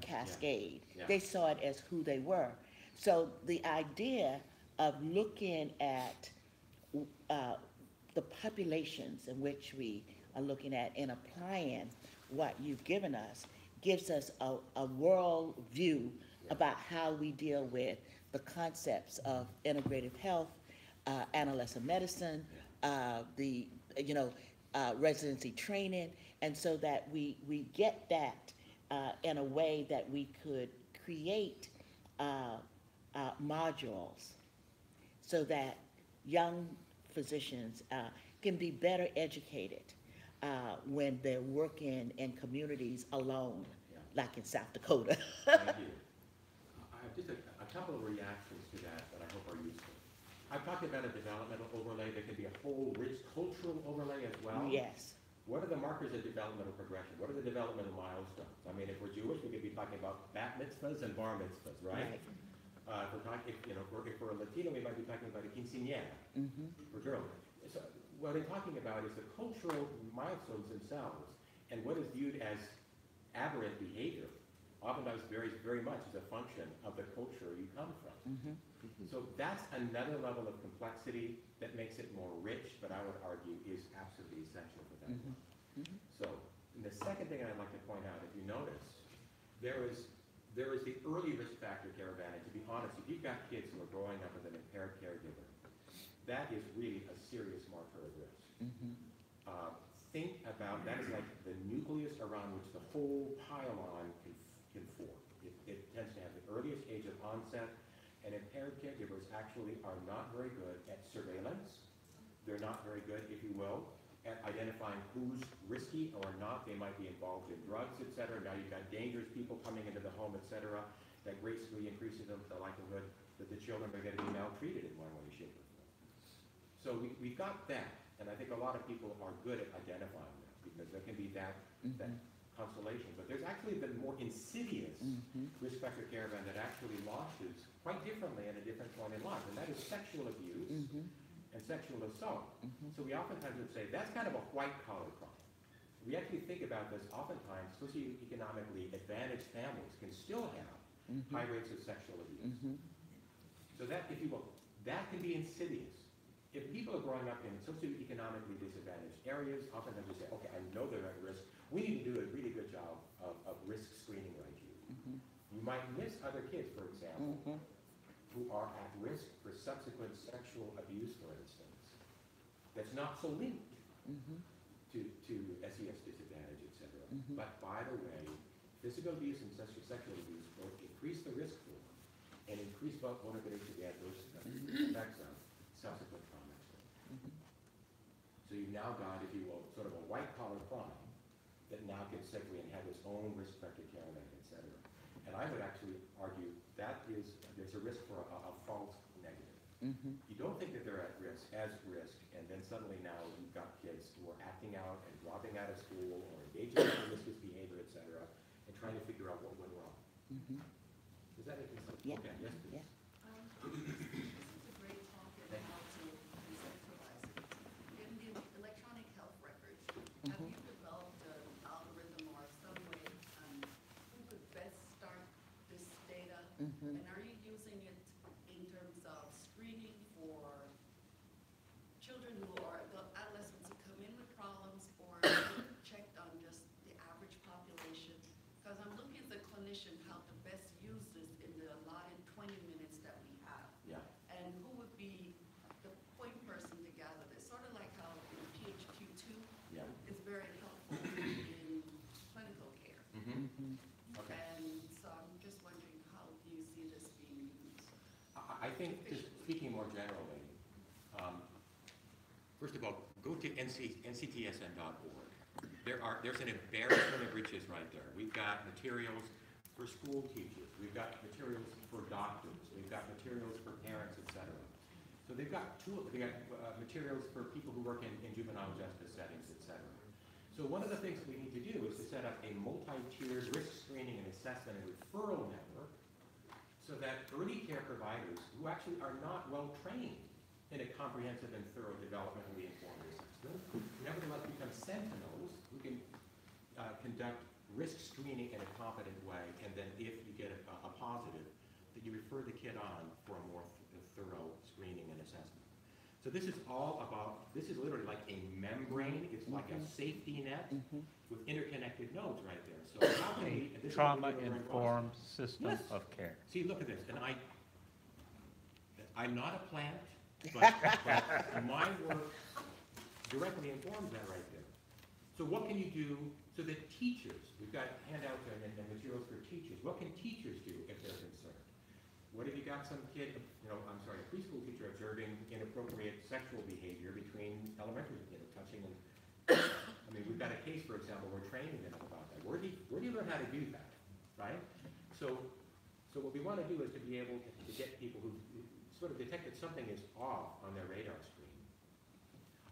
cascade. Yeah. They saw it as who they were. So the idea of looking at the populations in which we are looking at and applying what you've given us gives us a world view about how we deal with the concepts of integrative health, adolescent medicine, residency training, and so that we get that in a way that we could create modules so that young physicians can be better educated when they're working in communities alone, like in South Dakota. Thank you. I have just a couple of reactions to that I hope are useful. I've talked about a developmental overlay. There can be a whole rich cultural overlay as well. Yes. What are the markers of developmental progression? What are the developmental milestones? I mean, if we're Jewish, we could be talking about bat mitzvahs and bar mitzvahs, right? If we're talking, if we're Latino, we might be talking about a quinceañera for girls. So what I'm talking about is the cultural milestones themselves, and what is viewed as aberrant behavior oftentimes varies very much as a function of the culture you come from. So that's another level of complexity that makes it more rich, but I would argue is absolutely essential for that. So, and the second thing I'd like to point out, if you notice, there is the early risk factor caravan, and to be honest, if you've got kids who are growing up with an impaired caregiver, that is really a serious marker of risk. Think about, that is like the nucleus around which the whole pylon can form. It tends to have the earliest age of onset, and impaired caregivers actually are not very good at surveillance. They're not very good, if you will, at identifying who's risky or not. They might be involved in drugs, et cetera. Now you've got dangerous people coming into the home, et cetera. That greatly increases the likelihood that the children are going to be maltreated in one way, shape, or form. So we've got that, and I think a lot of people are good at identifying that because there can be that consolation. But there's actually the more insidious risk factor caravan that actually launches quite differently at a different point in life, and that is sexual abuse and sexual assault. So we oftentimes would say that's kind of a white-collar crime. We actually think about this oftentimes, socioeconomically advantaged families can still have high rates of sexual abuse. So that, if you will, that can be insidious. If people are growing up in socioeconomically disadvantaged areas, oftentimes we say, okay, I know they're at risk. We need to do a really good job of risk screening right here. You might miss other kids, for example, who are at risk for subsequent sexual abuse, for instance, that's not so linked to SES disadvantage, et cetera. But by the way, physical abuse and sexual abuse both increase the risk for and increase vulnerability to the adverse effects of subsequent trauma. So you've now got, if you will, sort of a white-collar crime that now can segue and have its own risk factor caravan, et cetera. And I would actually argue that there's a risk for a false negative. You don't think that they're at risk, and then suddenly now you've got kids who are acting out and dropping out of school or engaging in promiscuous behavior, et cetera, and trying to figure out what went wrong. Does that make sense? Yeah. Okay, yes, please. Yeah. This is a great talk on how to conceptualize it. In the electronic health record, have you developed an algorithm or some way on who could best start this data? And are you using it in terms of screening for children who are adolescents who come in with problems, or checked on just the average population? Because I'm looking as a clinician how to best use this in the allotted 20 minutes that we have. Yeah. And who would be the point person to gather this? Sort of like how PHQ2 Yeah. is very helpful in clinical care. Okay. And so I'm just wondering, how do you see this being used? I think, just speaking more generally, first of all, go to nctsn.org. There's an embarrassment of riches right there. We've got materials for school teachers. We've got materials for doctors. We've got materials for parents, et cetera. So they've got materials for people who work in juvenile justice settings, et cetera. So one of the things that we need to do is to set up a multi-tiered risk screening and assessment and referral network so that early care providers who actually are not well trained in a comprehensive and thorough developmentally informed assessment nevertheless become sentinels who can conduct risk screening in a competent way, and then if you get a positive, that you refer the kid on for a more thorough screening and assessment. So this is all about, this is literally like a membrane, it's like a safety net with interconnected nodes right there. So how can we, this is what we do over in Trauma-informed Boston. system Yes. of care. See, look at this, and I'm not a plant, but my work directly informs that right there. So what can you do so that teachers, we've got handouts and materials for teachers, what can teachers do if they're concerned? What if you got some kid, a preschool teacher observing inappropriate sexual behavior between elementary, touching and, we've got a case, for example, we're training them about that. Where do you learn how to do that, right? So what we want to do is to be able to get people who sort of detect that something is off on their radar screen,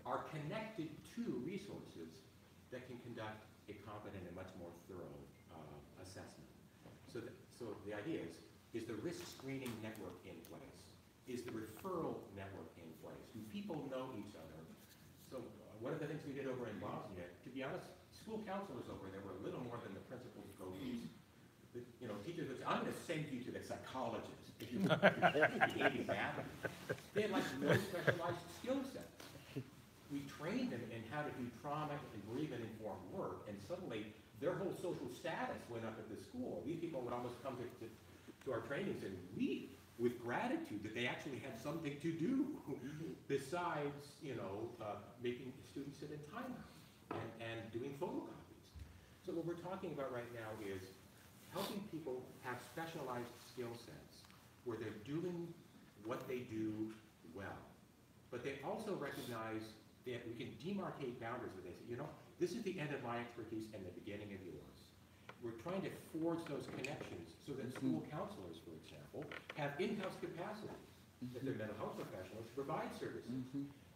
are connected to resources that can conduct a competent and much more thorough assessment. So the idea is the risk screening network in place? Is the referral network in place? Do people know each other? So one of the things we did over in Bosnia, to be honest, school counselors over there were a little more than the principal's go-tos. Teachers would say, I'm going to send you to the psychologist if you're behaving badly. They had like no specialized skill set. We trained them in how to do trauma and bereavement-informed work, and suddenly their whole social status went up at the school. These people would almost come to our trainings and weep with gratitude that they actually had something to do besides, making students sit in timeout and doing photocopies. So what we're talking about right now is helping people have specialized skill sets where they're doing what they do well, but they also recognize that we can demarcate boundaries where they say, you know, this is the end of my expertise and the beginning of yours. We're trying to forge those connections so that school counselors, for example, have in-house capacity, that they're mental health professionals to provide services.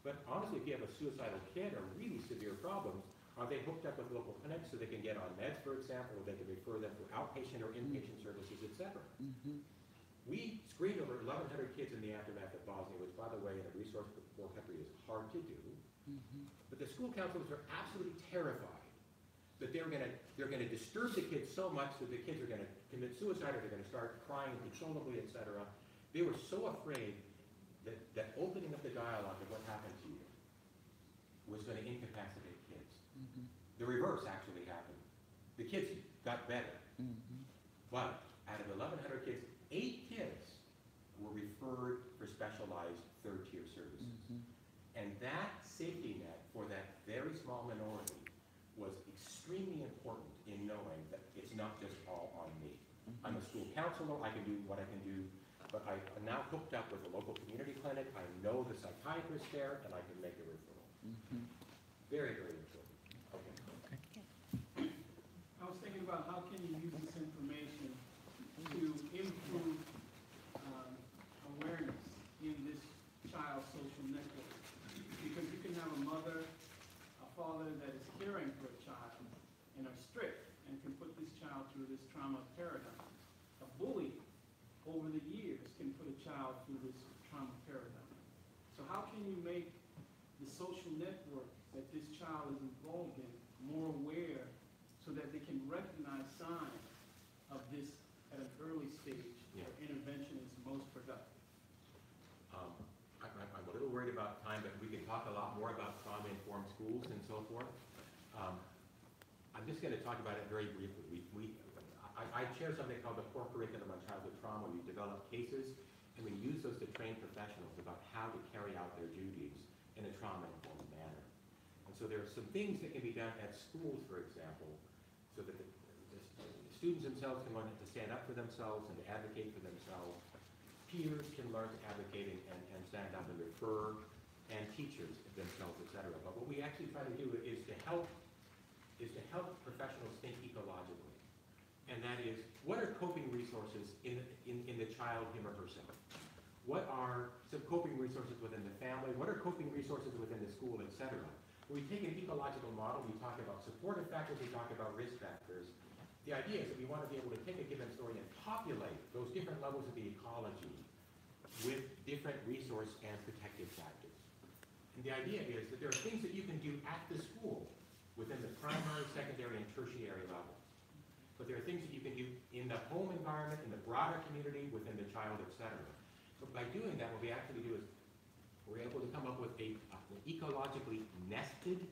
But honestly, if you have a suicidal kid or really severe problems, are they hooked up with local clinics so they can get on meds, for example, or they can refer them for outpatient or inpatient services, et cetera? We screened over 1,100 kids in the aftermath of Bosnia, which, by the way, in a resource-poor country is hard to do. But the school counselors are absolutely terrified that they're gonna disturb the kids so much that the kids are gonna commit suicide or they're gonna start crying uncontrollably, et cetera. They were so afraid that opening up the dialogue of what happened to you was gonna incapacitate kids. The reverse actually happened. The kids got better. But out of 1,100 kids, 8 kids were referred for specialized third-tier services. And that safety net for that very small minority was extremely important in knowing that it's not just all on me. I'm a school counselor, I can do what I can do, but I'm now hooked up with a local community clinic, I know the psychiatrist there, and I can make a referral. Very, very important. Okay. I was thinking about how can you use this information to improve awareness in this child's social network. Because you can have a mother, a father that is caring for a child and are strict and can put this child through this trauma paradigm. A bully over the years can put a child through this trauma paradigm. So how can you make the social network that this child is involved in more aware so that they can recognize signs of this at an early stage where intervention is most productive? I'm a little worried about time, but we can talk a lot more about trauma-informed schools and so forth. I'm just going to talk about it very briefly. I chair something called the Core Curriculum on Childhood Trauma. We develop cases, and we use those to train professionals about how to carry out their duties in a trauma-informed manner. And so there are some things that can be done at schools, for example, so that the students themselves can learn to stand up for themselves and to advocate for themselves. Peers can learn to advocate and stand up and refer, and teachers themselves, et cetera. But what we actually try to do is to help professionals think ecologically. And that is, what are coping resources in the child, him or herself? What are some coping resources within the family? What are coping resources within the school, et cetera? When we take an ecological model, we talk about supportive factors, we talk about risk factors. The idea is that we want to be able to take a given story and populate those different levels of the ecology with different resource and protective factors. And the idea is that there are things that you can do at the school within the primary, secondary, and tertiary levels. But there are things that you can do in the home environment, in the broader community, within the child, et cetera. So by doing that, what we actually do is we're able to come up with an ecologically nested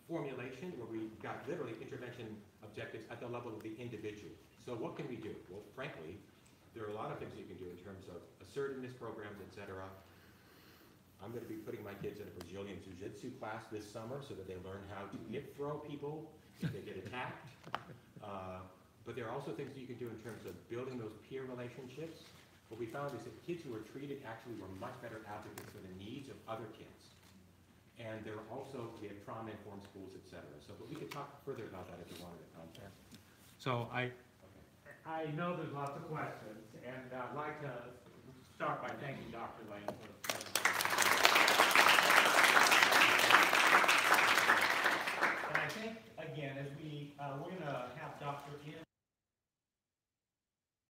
formulation where we've got literally intervention objectives at the level of the individual. So what can we do? Well, frankly, there are a lot of things you can do in terms of assertiveness programs, et cetera. I'm going to be putting my kids in a Brazilian Jiu-Jitsu class this summer so that they learn how to hip throw people if they get attacked. But there are also things that you can do in terms of building those peer relationships. What we found is that kids who were treated actually were much better advocates for the needs of other kids. And there are also, we have trauma-informed schools, et cetera. So, but we could talk further about that if you wanted to contact. So I know there's lots of questions, and I'd like to start by thanking Dr. Layne for the presentation. And I think, again, as we're going to have Dr.